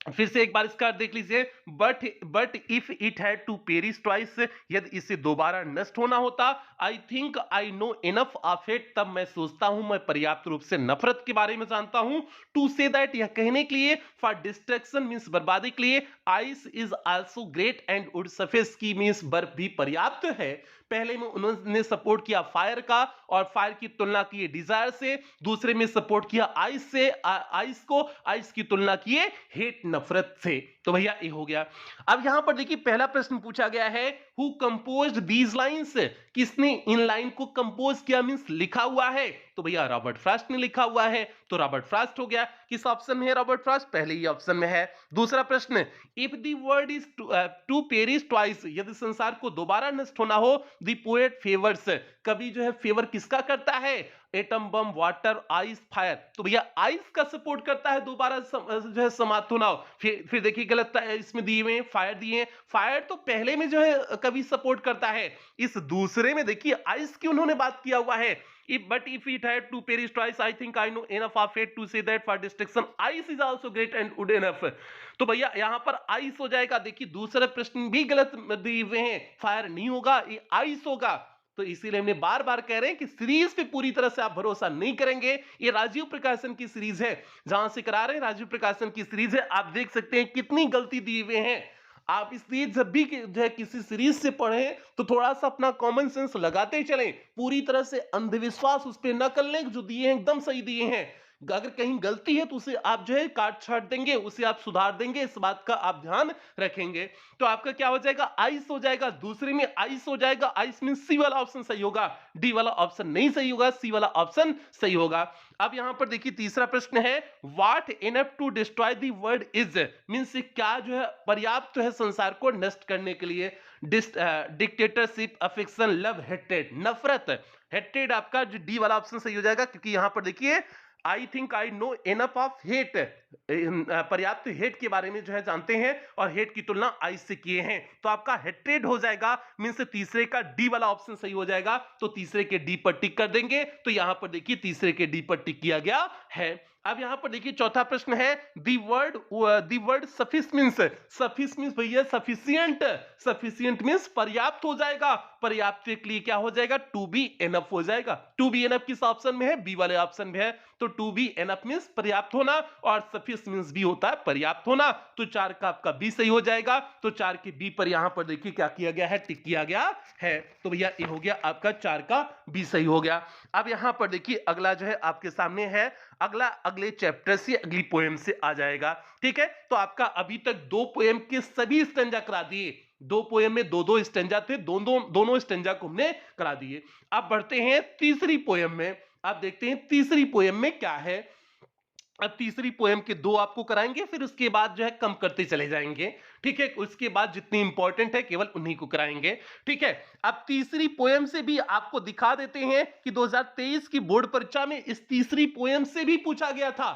फिर से एक बार इसका अर्थ देख लीजिए, but if it had to perish twice, यदि इसे दोबारा नष्ट होना होता, I think I know enough of it, तब मैं सोचता हूं मैं पर्याप्त रूप से नफरत के बारे में जानता हूं। टू से दैट, यह कहने के लिए, फॉर डिस्ट्रक्शन मींस बर्बादी के लिए, ice is also great and would suffice की मींस बर्फ भी पर्याप्त है। पहले में उन्होंने सपोर्ट किया फायर का, और फायर की तुलना की डिजायर से, दूसरे में सपोर्ट किया आइस से, आइस को, आइस की तुलना किए हेट नफरत से। तो भैया ये हो गया। अब यहां पर देखिए पहला प्रश्न पूछा गया है, हु कंपोज्ड दीज लाइंस, किसने इन लाइन को कंपोज किया मींस लिखा हुआ है? तो भैया रॉबर्ट फ्रॉस्ट ने लिखा हुआ है, तो रॉबर्ट फ्रॉस्ट हो गया। किस ऑप्शन में है रॉबर्ट फ्रॉस्ट? पहले ही ऑप्शन में है। दूसरा प्रश्न, if the world is to perish twice, यदि संसार को दोबारा नष्ट होना हो, द पोएट फेवर्स, कवि जो है फेवर किसका करता है? Atom bomb, water, ice, fire. तो भैया आइस का सपोर्ट करता है दोबारा जो है समाप्त होना हो। फिर देखिए गलत इसमें दिए हुए फायर दिए हैं, फायर तो पहले में जो है कभी सपोर्ट करता है, इस दूसरे में देखिए आइस की उन्होंने बात किया हुआ है। But if it had to perish twice, I think I know enough of it to say that for destruction, ice is also great and good enough. तो भैया यहां पर आइस हो जाएगा। देखिए दूसरा प्रश्न भी गलत दिए हुए हैं, फायर नहीं होगा, ये आइस होगा। तो इसीलिए हमने बार बार कह रहे हैं कि सीरीज पे पूरी तरह से आप भरोसा नहीं करेंगे। ये राजीव प्रकाशन की सीरीज है, जहां से करा रहे हैं राजीव प्रकाशन की सीरीज है। आप देख सकते हैं कितनी गलती दिए हुए हैं। आप इसलिए जब भी जो है किसी सीरीज से पढ़ें तो थोड़ा सा अपना कॉमन सेंस लगाते चलें, पूरी तरह से अंधविश्वास उस पर न कर लें, जो दिए हैं एकदम सही दिए हैं। अगर कहीं गलती है तो उसे आप जो है काट छाट देंगे, उसे आप सुधार देंगे, इस बात का आप ध्यान रखेंगे। तो आपका क्या हो जाएगा, आइस हो जाएगा, दूसरे में आइस हो जाएगा। आइस मीन सी वाला ऑप्शन सही होगा, डी वाला ऑप्शन नहीं सही होगा, सी वाला ऑप्शन सही होगा। अब यहां पर देखिए तीसरा प्रश्न है, what enough to destroy the world is, means क्या जो है पर्याप्त है संसार को नष्ट करने के लिए। डिक्टेटरशिप, अफेक्शन, लव, हेट्रेड, नफरत। हेट्रेड आपका जो डी वाला ऑप्शन सही हो जाएगा, क्योंकि यहां पर देखिए आई think I no enough of hate, पर्याप्त हेट के बारे में जो है जानते हैं और हेट की तुलना आई से किए हैं, तो आपका हेट्रेड हो जाएगा। मींस तीसरे का डी वाला ऑप्शन सही हो जाएगा, तो तीसरे के डी पर टिक कर देंगे। तो यहां पर देखिए तीसरे के डी पर टिक किया गया है। अब यहां पर देखिए चौथा प्रश्न है, दी वर्ड सफिस मींस भैया सफिशिएंट, सफिशिएंट मींस पर्याप्त हो जाएगा। पर्याप्त के लिए क्या हो जाएगा, टू बी एनफ हो जाएगा। टू बी एनफ किस ऑप्शन में है, बी वाले ऑप्शन में है। तो टू बी एनफ मींस पर्याप्त होना, और सफिस मींस भी होता है पर्याप्त होना। तो 4 का आपका बी सही हो जाएगा। तो 4 के बी पर यहां पर देखिए क्या किया गया है, टिक किया गया है। तो भैया ये हो गया आपका 4 का बी सही हो गया। अब यहां पर देखिए अगला जो है आपके सामने है, अगला अगले चैप्टर से अगली पोएम से आ जाएगा। ठीक है, तो आपका अभी तक 2 पोएम के सभी स्टैंजा करा दिए। 2 पोएम में 2-2 स्टैंजा थे, दोनों स्टैंजा को हमने करा दिए। अब बढ़ते हैं तीसरी पोएम में। आप देखते हैं तीसरी पोएम में क्या है। अब तीसरी पोएम के 2 आपको कराएंगे, फिर उसके बाद जो है कम करते चले जाएंगे। ठीक है, उसके बाद जितनी इंपॉर्टेंट है केवल उन्हीं को कराएंगे। ठीक है, अब तीसरी पोएम से भी आपको दिखा देते हैं कि 2023 की बोर्ड परीक्षा में इस तीसरी पोएम से भी पूछा गया था।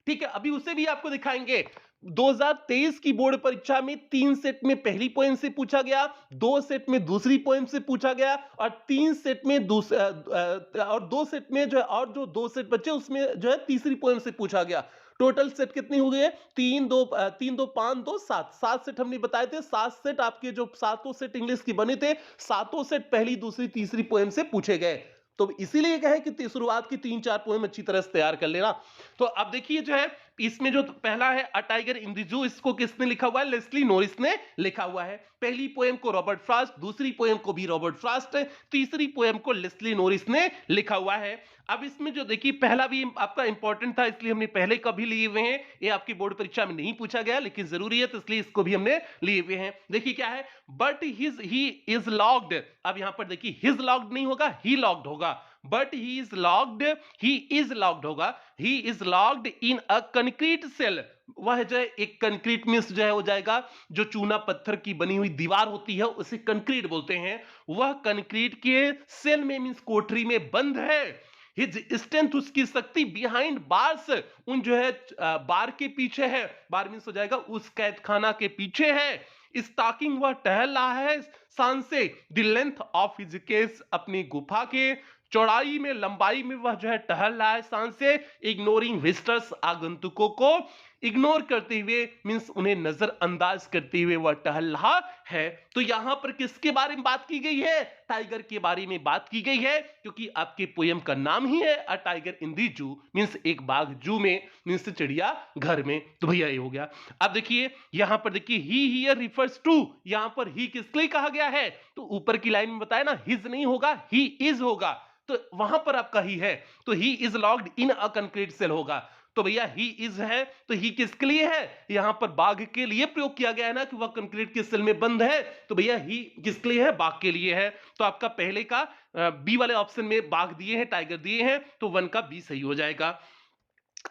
ठीक है, अभी उसे भी आपको दिखाएंगे। 2023 की बोर्ड परीक्षा में 3 सेट में पहली पोएम से पूछा गया, 2 सेट में दूसरी पोएम से पूछा गया, और 3 सेट में और 2 सेट में जो है, और जो 2 सेट बचे उसमें जो है तीसरी पोएम से पूछा गया। टोटल सेट कितनी हो गई, 3 2 5 2 7 7 सेट हमने बताए थे। 7 सेट आपके जो सातों सेट इंग्लिश की बने थे, सातों सेट पहली दूसरी तीसरी पोएम से पूछे गए। तो इसीलिए कहे कि शुरुआत की 3-4 पोएम अच्छी तरह से तैयार कर लेना। तो अब देखिए जो है इसमें जो पहला है अ टाइगर इन द जू, इसको किसने लिखा हुआ है, लेस्ली नॉरिस ने लिखा हुआ है। पहली पोएम को रॉबर्ट फ्रॉस्ट, दूसरी पोएम को भी रॉबर्ट फ्रॉस्ट, तीसरी पोएम को लेस्ली नॉरिस ने लिखा हुआ है। अब इसमें जो देखिए पहला भी आपका इंपॉर्टेंट था, इसलिए हमने पहले कभी लिए हुए हैं। ये आपकी बोर्ड परीक्षा में नहीं पूछा गया, लेकिन जरूरी है तो इसलिए इसको भी हमने लिए हुए हैं। देखिए क्या है, बट ही इज लॉक्ड। अब यहां पर देखिए हिज लॉक्ड नहीं होगा, ही लॉक्ड होगा। बट ही इज लॉक्ड होगा। He is locked in a concrete cell. वह जो है एक कंक्रीट मींस जो है हो जाएगा, जो चूना पत्थर की बनी हुई दीवार होती है उसे कंक्रीट बोलते हैं। वह कंक्रीट के सेल में मींस कोठरी में बंद है। हिज स्ट्रेंथ, उसकी शक्ति, बिहाइंड बार्स, उन जो है बार के पीछे है। बार मींस हो जाएगा उस कैद खाना के पीछे है। स्टॉकिंग, वह टहल रहा है शान से। The length of his case, अपनी गुफा के चौड़ाई में लंबाई में वह जो है टहल रहा है शान से। इग्नोरिंग विजिटर्स, आगंतुकों को इग्नोर करते हुए मींस उन्हें नजरअंदाज करते हुए वह टहल रहा है। तो यहां पर किसके बारे में बात की गई है, टाइगर के बारे में बात की गई है, क्योंकि आपके पोयम का नाम ही है अ टाइगर इन दी जू, मींस एक बाघ जू में, मींस चिड़िया घर में। तो भैया ये हो गया। अब देखिए यहां पर देखिए ही हियर रिफर्स टू, यहां पर ही किसके लिए कहा गया है, तो ऊपर की लाइन में बताया ना, हिज नहीं होगा ही इज होगा, तो वहां पर आपका ही है, तो he is locked in a concrete cell होगा। तो भैया ही इज है, तो ही किसके लिए है, यहां पर बाघ के लिए प्रयोग किया गया है ना, कि वह कंक्रीट के सेल में बंद है। तो भैया ही किसके लिए है, बाघ के लिए है। तो आपका पहले का बी वाले ऑप्शन में बाघ दिए हैं, टाइगर दिए हैं, तो 1 का बी सही हो जाएगा।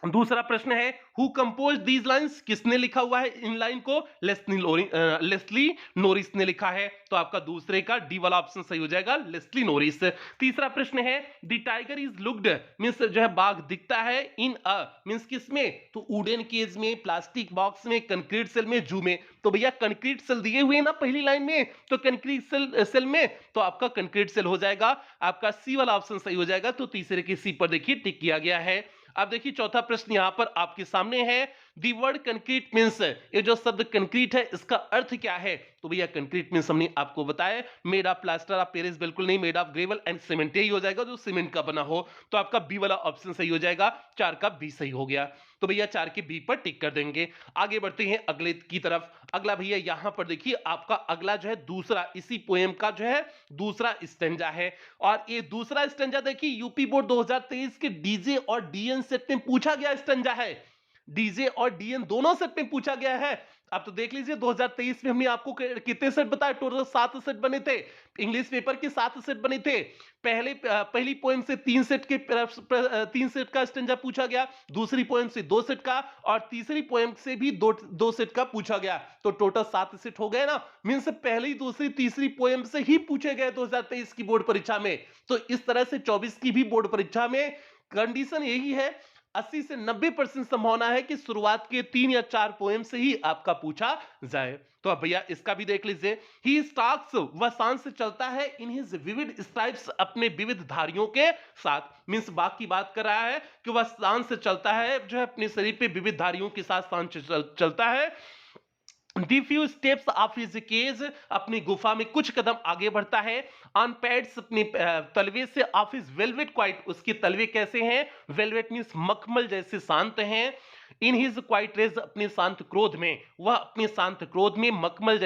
दूसरा प्रश्न है, हु कंपोज दीज लाइन्स, किसने लिखा हुआ है इन लाइन को, लेस्ली नोरिस ने लिखा है। तो आपका दूसरे का डी वाला ऑप्शन सही हो जाएगा, लेस्ली नोरिस। तीसरा प्रश्न है, the tiger is looked, means जो है बाघ दिखता है, इन अ मींस किसमें, तो वुडन केज में, प्लास्टिक बॉक्स में, कंक्रीट सेल में, जू में। तो भैया कंक्रीट सेल दिए हुए ना पहली लाइन में, तो कंक्रीट सेल में, तो आपका कंक्रीट सेल हो जाएगा। आपका सी वाला ऑप्शन सही हो जाएगा। तो तीसरे के सी पर देखिए टिक किया गया है। अब देखिए चौथा प्रश्न यहां पर आपके सामने है, दी वर्ड कंक्रीट मीन्स, ये जो शब्द कंक्रीट है इसका अर्थ क्या है? तो भैया कंक्रीट मीन्स हमने आपको बताया made of plaster of Paris, बिल्कुल नहीं, made of gravel and cement, यही हो जाएगा जो सीमेंट का बना हो। तो आपका बी वाला ऑप्शन सही हो जाएगा, 4 का बी सही हो गया। तो भैया 4 के बी पर टिक कर देंगे। आगे बढ़ते हैं अगले की तरफ। अगला भैया यहां पर देखिए आपका अगला जो है दूसरा, इसी पोएम का जो है दूसरा स्टेंजा है। और ये दूसरा स्टेंजा देखिए यूपी बोर्ड 2023 के डीजे और डीएन सेट में पूछा गया स्टेंजा है। डीजे और डीएन दोनों सेट में पूछा गया है। आप तो देख लीजिए 2023 में हमने आपको कितने सेट बताए, टोटल 7 सेट बने थे। इंग्लिश पेपर के 7 सेट बने थे। पहली पोएम से 3 सेट के 3 सेट का स्टेंजा पूछा गया, दूसरी पोएम से 2 सेट का, और तीसरी पोएम से भी 2 सेट का पूछा गया। तो टोटल 7 सेट हो गए ना। मींस पहली, दूसरी, तीसरी पोएम से ही पूछे गए 2023 की बोर्ड परीक्षा में। तो इस तरह से 24 की भी बोर्ड परीक्षा में कंडीशन यही है, 80 से 90% संभावना है कि शुरुआत के 3 या 4 पोएम से ही आपका पूछा जाए। तो अब भैया इसका भी देख लीजिए। ही स्टॉक्स, वह शान से चलता है, इन हिज विविड स्ट्राइप्स, अपने विविध धारियों के साथ। मींस बाग की बात कर रहा है कि वह शान से चलता है, जो है अपने शरीर पे विविध धारियों के साथ शान से चलता है। The few steps of his cage, अपनी गुफा में कुछ कदम आगे बढ़ता है। ऑन पैड्स, अपने तलवे से। ऑफ हिज वेलवेट क्वाइट, उसके तलवे कैसे हैं? वेलवेट मींस मखमल जैसे शांत हैं। इन हिज क्वाइट रेज, अपने शांत क्रोध में, वह अपने शांत क्रोध में मखमल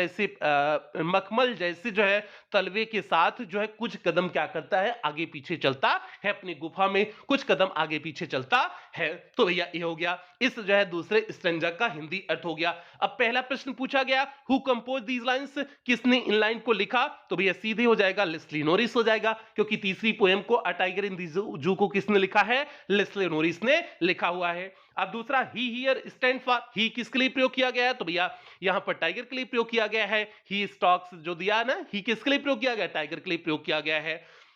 जैसे जो है तलवे के साथ जो है कुछ कदम क्या करता है, आगे पीछे चलता है, अपनी गुफा में कुछ कदम आगे पीछे चलता है। तो भैया ये हो गया, इस जो है दूसरे स्टेंजा का हिंदी अर्थ हो गया। अब पहला प्रश्न पूछा गया, हु कंपोज दीज लाइन्स, किसने इन लाइन को लिखा? तो भैया सीधे हो जाएगा, लेस्ली नोरिस हो जाएगा, क्योंकि तीसरी पोएम को अ टाइगर इन द जू को किसने लिखा है? लेस्ली नोरिस ने लिखा हुआ है। अब दूसरा, ही हियर स्टैंड फॉर, ही किसके लिए प्रयोग किया गया है? तो भैया यहां पर टाइगर के लिए प्रयोग किया गया है। ही स्टॉक्स जो दिया ना, ही किसके लिए प्रयोग किया गया? टाइगर के लिए प्रयोग किया गया है।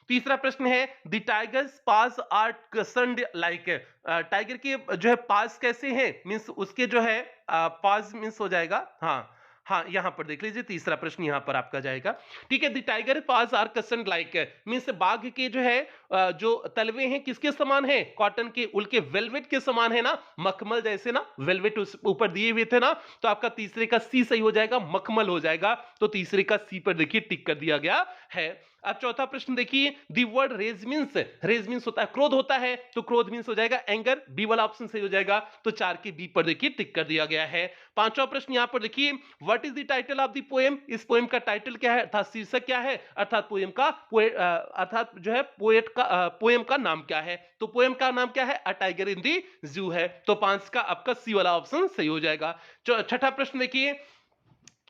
तीसरा प्रश्न है, the tigers paws are cushioned like, tiger के जो है पास कैसे हैं? मींस उसके जो है पास मींस हो जाएगा, हाँ हाँ, यहां पर देख लीजिए तीसरा प्रश्न यहां पर आपका जाएगा। ठीक है, the tiger paws are cushioned like means बाघ के जो है जो तलवे हैं किसके समान है? कॉटन के, उल के, वेलवेट के समान है ना, मखमल जैसे ना, वेलवेट उस ऊपर दिए हुए थे ना। तो आपका तीसरे का सी सही हो जाएगा, मखमल हो जाएगा। तो तीसरे का सी पर देखिए टिक कर दिया गया है। अब चौथा प्रश्न देखिए, दी वर्ड रेज मींस होता है क्रोध होता है, तो क्रोध मींस हो जाएगा एंगर, बी वाला ऑप्शन सही हो जाएगा। तो 4 के बी पर देखिए टिक कर दिया गया है। पांचवा प्रश्न यहां पर देखिए, what is the title of the poem, इस पोएम का टाइटल क्या है, अर्थात शीर्षक क्या है, अर्थात पोएम का अर्थात जो है पोएम का नाम क्या है? तो पोएम का नाम क्या है? अ टाइगर इन दी जू है। तो 5 का आपका सी वाला ऑप्शन सही हो जाएगा। छठा प्रश्न देखिए,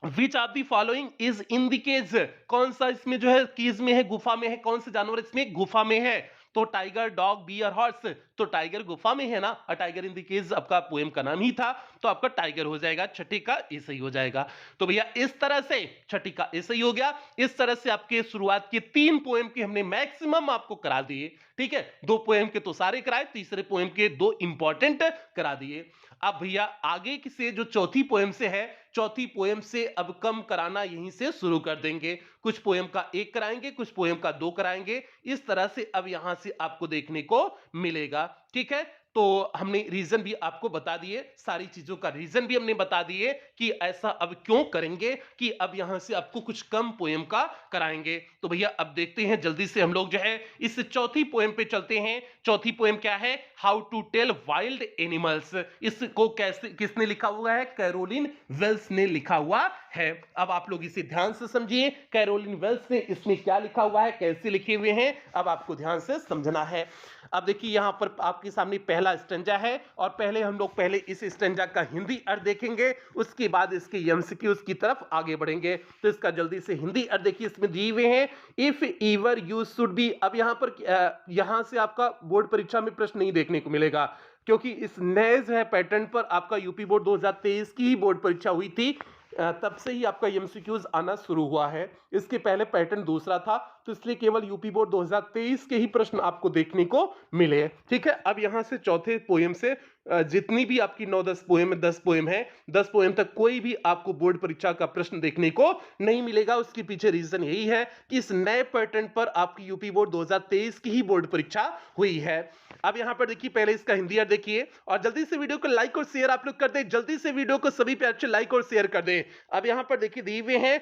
which of the following is in the cage, कौन सा इसमें जो है केज में है, गुफा में है, कौन से जानवर इसमें गुफा में है? तो टाइगर, डॉग, बियर, हॉर्स, तो टाइगर गुफा में है ना, a tiger in the cage आपका पोएम का नाम ही था। तो आपका टाइगर हो जाएगा, छठी का ए सही हो जाएगा। तो भैया इस तरह से छठी का ए सही हो गया। इस तरह से आपके शुरुआत के 3 पोएम के हमने मैक्सिमम आपको करा दिए। ठीक है, 2 पोएम के तो सारे कराए, तीसरे पोएम के 2 इंपॉर्टेंट करा दिए। अब भैया आगे से जो चौथी पोएम से है, चौथी पोएम से अब कम कराना यहीं से शुरू कर देंगे। कुछ पोएम का 1 कराएंगे, कुछ पोएम का 2 कराएंगे। इस तरह से अब यहां से आपको देखने को मिलेगा। ठीक है, तो हमने रीजन भी आपको बता दिए, सारी चीजों का रीजन भी हमने बता दिए कि ऐसा अब क्यों करेंगे, कि अब यहां से आपको कुछ कम पोएम का कराएंगे। तो भैया अब देखते हैं जल्दी से हम लोग जो है इस चौथी पोएम पे चलते हैं। चौथी पोएम क्या है? How to tell wild animals. इसको कैसे किसने लिखा हुआ है? कैरोलिन वेल्स ने लिखा हुआ है। अब आप लोग इसे ध्यान से समझिए, कैरोलिन वेल्स ने इसमें क्या लिखा हुआ है, कैसे लिखे हुए हैं, अब आपको ध्यान से समझना है। अब देखिए यहां पर आपके सामने पहला स्टेंजा है, और पहले हम लोग इस स्टेंजा का हिंदी अर्थ देखेंगे, उसके बाद इसके एमसीक्यूज की तरफ आगे बढ़ेंगे। तो इसका जल्दी से हिंदी अर्थ देखिए, इसमें दिए हुए हैं, इफ ईवर यू शुड बी। अब यहां पर यहां से आपका बोर्ड परीक्षा में प्रश्न नहीं देखने को मिलेगा, क्योंकि इस नए जो है पैटर्न पर आपका यूपी बोर्ड 2023 की ही बोर्ड परीक्षा हुई थी, तब से ही आपका एमसीक्यूज आना शुरू हुआ है। इसके पहले पैटर्न दूसरा था, तो इसलिए केवल यूपी बोर्ड 2023 के ही प्रश्न आपको देखने को मिले। ठीक है, अब यहां से चौथे पोएम से जितनी भी आपकी 9-10 पोएम 10 पोएम है, 10 पोएम तक कोई भी आपको बोर्ड परीक्षा का प्रश्न देखने को नहीं मिलेगा। उसके पीछे रीजन यही है कि इस नए पैटर्न पर आपकी यूपी बोर्ड 2023 की ही बोर्ड परीक्षा हुई है। अब यहां पर देखिए, पहले इसका हिंदी अर्थ देखिए और जल्दी से वीडियो को लाइक और शेयर आप लोग कर दें। जल्दी से वीडियो को सभी प्यार से लाइक और शेयर कर दें। अब यहां पर देखिए दिए हुए हैं,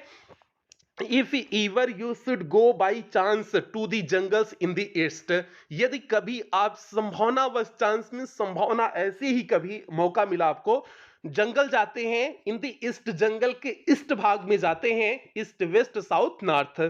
If ever you should go by chance to the jungles in the east, यदि कभी आप संभावनावश, चांस में संभावना, ऐसे ही कभी मौका मिला आपको, जंगल जाते हैं, इन द ईस्ट, जंगल के ईस्ट भाग में जाते हैं, ईस्ट वेस्ट साउथ नॉर्थ,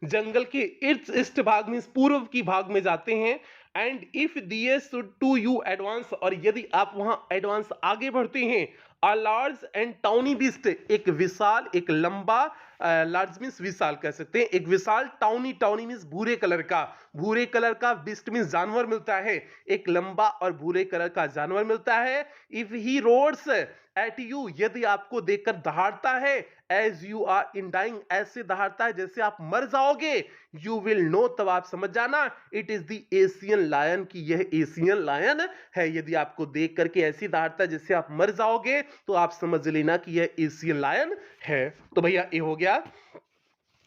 जंगल के ईस्ट भाग में, पूर्व की भाग में जाते हैं, एंड इफ दिए शुड टू यू एडवांस, और यदि आप वहां एडवांस आगे बढ़ते हैं, अ लार्ज एंड टाउनी बीस्ट, एक विशाल, एक लंबा, लार्ज मीन्स विशाल कह सकते हैं, एक विशाल, टाउनी, टाउनी मीन्स भूरे कलर का, भूरे कलर का, बीस्ट मीन्स जानवर मिलता है, एक लंबा और भूरे कलर का जानवर मिलता है। If he roars at you, यदि आपको देखकर दहाड़ता है, as you are in dying, ऐसे दहाड़ता है जैसे आप मर जाओगे, यू विल नो, तब आप समझ जाना, it is the Asian lion, की यह एशियन लायन है। यदि आपको देख करके ऐसी दहाड़ता है जैसे आप मर जाओगे, तो आप समझ लेना कि यह एशियन लायन है। तो भैया ये हो गया,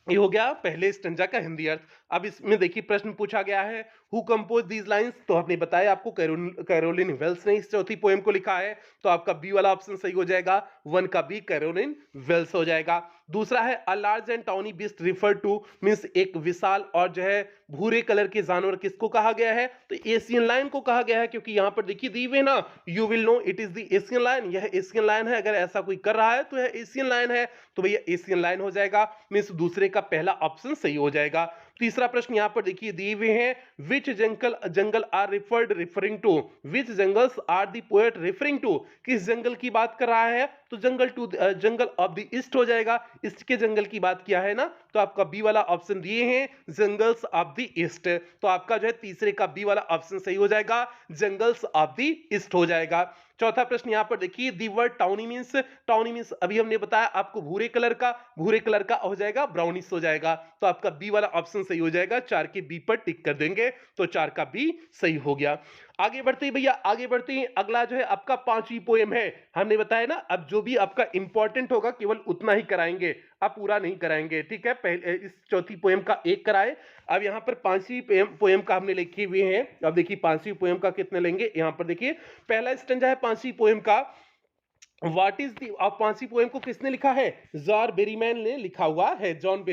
ये हो गया पहले स्टंजा का हिंदी अर्थ। अब इसमें देखिए प्रश्न पूछा गया है, हु कंपोज दीज लाइंस, तो आपने बताया आपको कैरोलिन वेल्स ने इस चौथी पोएम को लिखा है, तो आपका बी वाला ऑप्शन सही हो जाएगा, 1 का बी, कैरोलिन वेल्स हो जाएगा। दूसरा है, a large and tawny beast refer to, means एक विशाल और जो है भूरे कलर के जानवर, किसको कहा गया है, तो एशियन लायन को कहा गया है, क्योंकि यहां पर देखिए दी हुई ना, you will know it is the Asian lion, यह एशियन लायन है, अगर ऐसा कोई कर रहा है तो यह एशियन लायन है, तो भैया एशियन लायन हो जाएगा, मींस दूसरे का पहला ऑप्शन सही हो जाएगा। तीसरा प्रश्न यहां पर देखिए दिए हुए हैं, which jungle are referring to, which jungles are the poet referring to, किस जंगल की बात कर रहा है, तो जंगल ऑफ द ईस्ट हो जाएगा, ईस्ट के जंगल की बात किया है ना, तो आपका बी वाला ऑप्शन दिए हैं, जंगल्स ऑफ द ईस्ट, तो आपका जो है तीसरे का बी वाला ऑप्शन सही हो जाएगा, जंगल्स ऑफ द ईस्ट हो जाएगा। चौथा प्रश्न यहां पर देखिए, दी वर्ड टाउनी मींस अभी हमने बताया आपको भूरे कलर का हो जाएगा, ब्राउनिश हो जाएगा, तो आपका बी वाला ऑप्शन सही हो जाएगा, 4 के बी पर टिक कर देंगे, तो 4 का बी सही हो गया। आगे बढ़ते हैं भैया, आगे बढ़ते हैं, अगला जो है आपका 5वीं पोएम है, हमने बताया ना, अब जो भी आपका इंपॉर्टेंट होगा केवल उतना ही कराएंगे, अब पूरा नहीं कराएंगे, ठीक है, पहले इस चौथी पोएम का एक कराए, अब यहाँ पर 5वीं पोएम का हमने लिखे हुए हैं, अब देखिए 5वीं पोएम का कितने लेंगे, यहाँ पर देखिए पहला स्टैंजा है 5वीं पोएम का, व्हाट इज दी, अब 5वीं पोएम को किसने लिखा है, जॉन बेरीमैन ने लिखा हुआ है, जॉन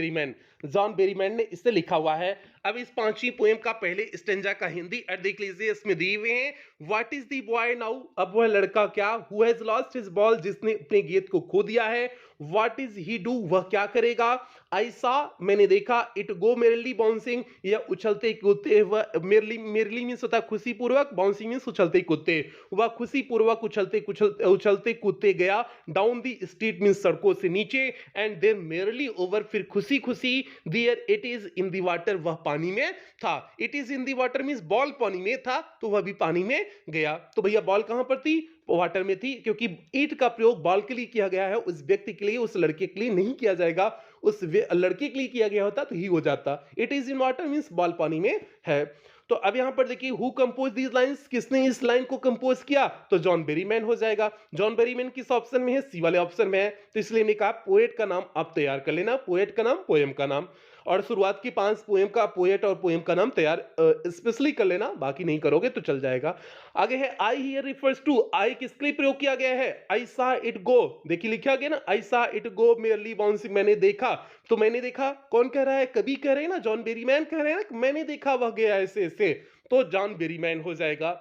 बेरीमैन ने इसे लिखा हुआ है। अब इस 5वीं पोएम का पहले स्टेंजा का हिंदी अर्थ देख लीजिए, इसमें दिए हुए हैं, what is the boy now, अब वह लड़का क्या, who has lost his ball, जिसने अपने गेंद को खो दिया है, व्हाट इज ही डू, वह क्या करेगा, आई सा, मैंने देखा, इट गो मेरली बाउंसिंग, यह उछलते कूदते, वह मेरली मींस होता है खुशी पूर्वक, बाउंसिंग मींस उछलते कूदते, वह खुशी पूर्वक उछलते कूदते गया, डाउन दी स्ट्रीट मींस सड़कों से नीचे, एंड देन मेरली ओवर, फिर खुशी खुशी, there it is in the water, वह पानी में था, it is in the water means ball पानी में था, तो वह भी पानी में गया, तो भैया बॉल कहां पर थी, वाटर में थी, क्योंकि इट का प्रयोग बॉल के लिए किया गया है, उस व्यक्ति के लिए, उस लड़के के लिए नहीं किया जाएगा, उस लड़के के लिए किया गया होता तो ही हो जाता, it is in water means ball पानी में है। तो अब यहां पर देखिए, हु कंपोज दीज लाइंस, किसने इस लाइन को कंपोज किया, तो जॉन बेरीमैन हो जाएगा, जॉन बेरीमैन किस ऑप्शन में है, सी वाले ऑप्शन में है, तो इसलिए मैंने कहा पोएट का नाम आप तैयार कर लेना, पोएट का नाम, पोएम का नाम, और शुरुआत की 5 पोएम का पोएट और पोएम का नाम तैयार स्पेशली कर लेना, बाकी नहीं करोगे तो चल जाएगा। आगे है, आई हियर रिफर्स टू, आई किसके लिए प्रयोग किया गया है, आई सा इट गो, देखिए लिखा गया ना, आई सा इट गो मेरली बाउंसिंग, मैंने देखा, तो मैंने देखा कौन कह रहा है, कवि कह रहे हैं ना, जॉन बेरीमैन कह रहे हैं ना, मैंने देखा वह गया ऐसे ऐसे, तो जॉन बेरीमैन हो जाएगा।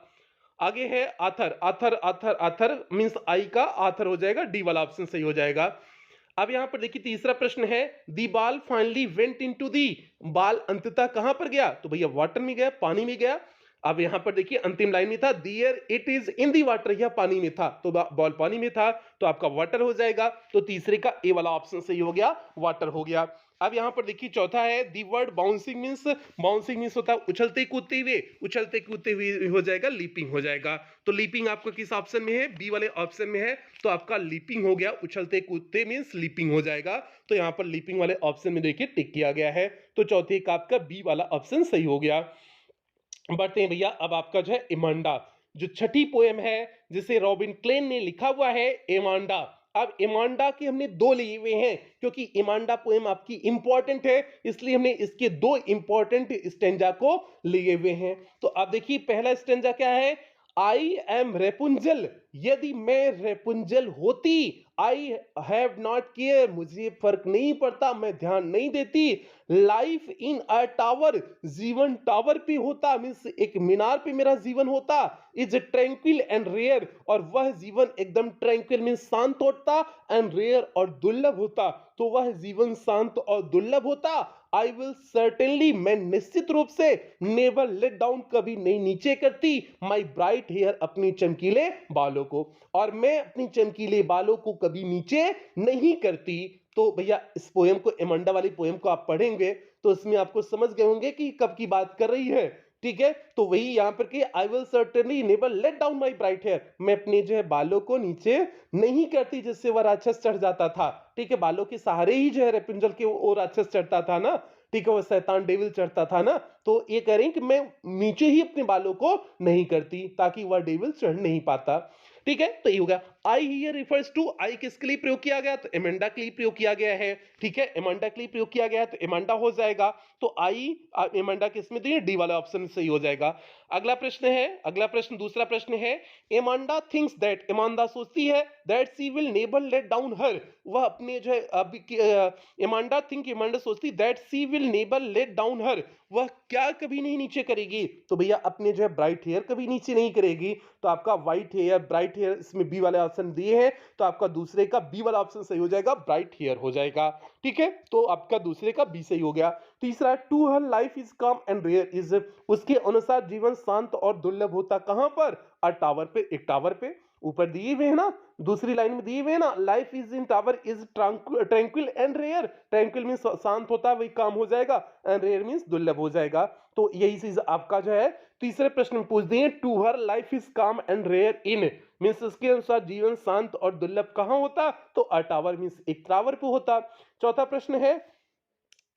आगे है आथर मींस आई का आथर हो जाएगा, डी वाला ऑप्शन सही हो जाएगा। अब यहां पर देखिए तीसरा प्रश्न है, दी बाल फाइनली वेंट इनटू दी, बाल अंततः कहां पर गया, तो भैया वाटर में गया, पानी में गया, अब यहां पर देखिए अंतिम लाइन में था there it is in the water, यह पानी में था, तो बॉल पानी में था तो आपका वाटर हो जाएगा। तो तीसरे का ए वाला ऑप्शन सही हो गया, वाटर हो गया। अब यहां पर देखिए चौथा है the word bouncing means, bouncing means होता है उछलते कूदते हुए, उछलते कूदते हुए हो जाएगा लीपिंग हो जाएगा। तो लीपिंग आपका किस ऑप्शन में है, बी वाले ऑप्शन में है, तो आपका लीपिंग हो गया, उछलते कूदते मींस लीपिंग हो जाएगा। तो यहां पर लीपिंग वाले ऑप्शन में देखिए टिक किया गया है, तो चौथे का आपका बी वाला ऑप्शन सही हो गया। बढ़ते हैं भैया, अब आपका जो है इमांडा, जो छठी पोएम है जिसे रॉबिन क्लेन ने लिखा हुआ है, इमांडा। अब इमांडा के हमने दो लिए हुए हैं क्योंकि इमांडा पोएम आपकी इंपॉर्टेंट है, इसलिए हमने इसके दो इंपॉर्टेंट स्टेंजा को लिए हुए हैं। तो आप देखिए पहला स्टेंजा क्या है, आई एम रेपुंजल, यदि मैं रेपुंजल होती, आई हैव नॉट केयर, मुझे फर्क नहीं पड़ता, मैं ध्यान नहीं देती, लाइफ इन अ टावर, जीवन टावर पे होता, मीन्स एक मीनार पे मेरा जीवन होता, इज ट्रैंक्विल एंड रेयर, और वह जीवन एकदम ट्रैंक्विल मीन्स शांत होता, एंड रेयर और दुर्लभ होता, तो वह जीवन शांत और दुर्लभ होता। आई विल सर्टेनली, मैं निश्चित रूप से, नेवर लेट डाउन, कभी नहीं नीचे करती, माई ब्राइट हेयर, अपनी चमकीले बालों को, और मैं अपनी चमकीले बालों को कभी नीचे नहीं करती। तो भैया इस पोएम को, एमंडा वाली पोएम को आप पढ़ेंगे तो इसमें आपको समझ गए होंगे कि कब की बात कर रही है, ठीक है। तो वही यहां पर कि I will certainly never let down my bright hair, मैं अपने जो है बालों को नीचे नहीं करती, जिससे वह राक्षस चढ़ जाता था, ठीक है, बालों के सहारे ही जो है रेपुंजल के वो राक्षस चढ़ता था ना, ठीक है, वो शैतान डेविल चढ़ता था ना। तो ये कह रहे हैं कि मैं नीचे ही अपने बालों को नहीं करती ताकि वह डेविल चढ़ नहीं पाता, ठीक है। तो ये हो गया। आई हियर रिफर्स टू, आई किसके लिए प्रयोग किया गया, तो एमेंडा के लिए प्रयोग किया गया है, ठीक है, एमेंडा के लिए प्रयोग किया गया है, तो एमेंडा हो जाएगा। तो आई एमेंडा किसमें दी, डी वाला ऑप्शन सही हो जाएगा। अगला प्रश्न है, अगला प्रश्न, दूसरा प्रश्न है, एमांडा थिंक्स दैट, एमांडा सोचती है, that she will never let down her, वह अपने जो है अभी एमांडा थिंक, एमांडा सोचती, that she will never let down her, वह क्या कभी नहीं नीचे करेगी, तो भैया अपने जो है ब्राइट हेयर कभी नीचे नहीं करेगी। तो आपका व्हाइट हेयर, ब्राइट हेयर, इसमें बी वाले ऑप्शन दिए हैं, तो आपका दूसरे का बी वाला ऑप्शन सही हो जाएगा, ब्राइट हेयर हो जाएगा, ठीक है। तो आपका दूसरे का बी सही हो गया। तीसरा, to her life is calm and rare is, उसके अनुसार जीवन शांत और दुर्लभ होता, कहां पर, अ टावर पे, एक टावर पे, ऊपर दिए हुए है ना, दूसरी लाइन में दिए हुए है ना, life is in tower is tranquil and rare, tranquil means शांत होता है, वही काम हो जाएगा, एंड रेयर मींस दुर्लभ हो जाएगा। तो यही चीज आपका जो है तीसरे प्रश्न में पूछ दिए, टू हर लाइफ इज काम एंड रेयर इन, मींस उसके अनुसार जीवन शांत और दुर्लभ कहां होता, तो अ टावर मींस एक टावर पे होता। चौथा प्रश्न है,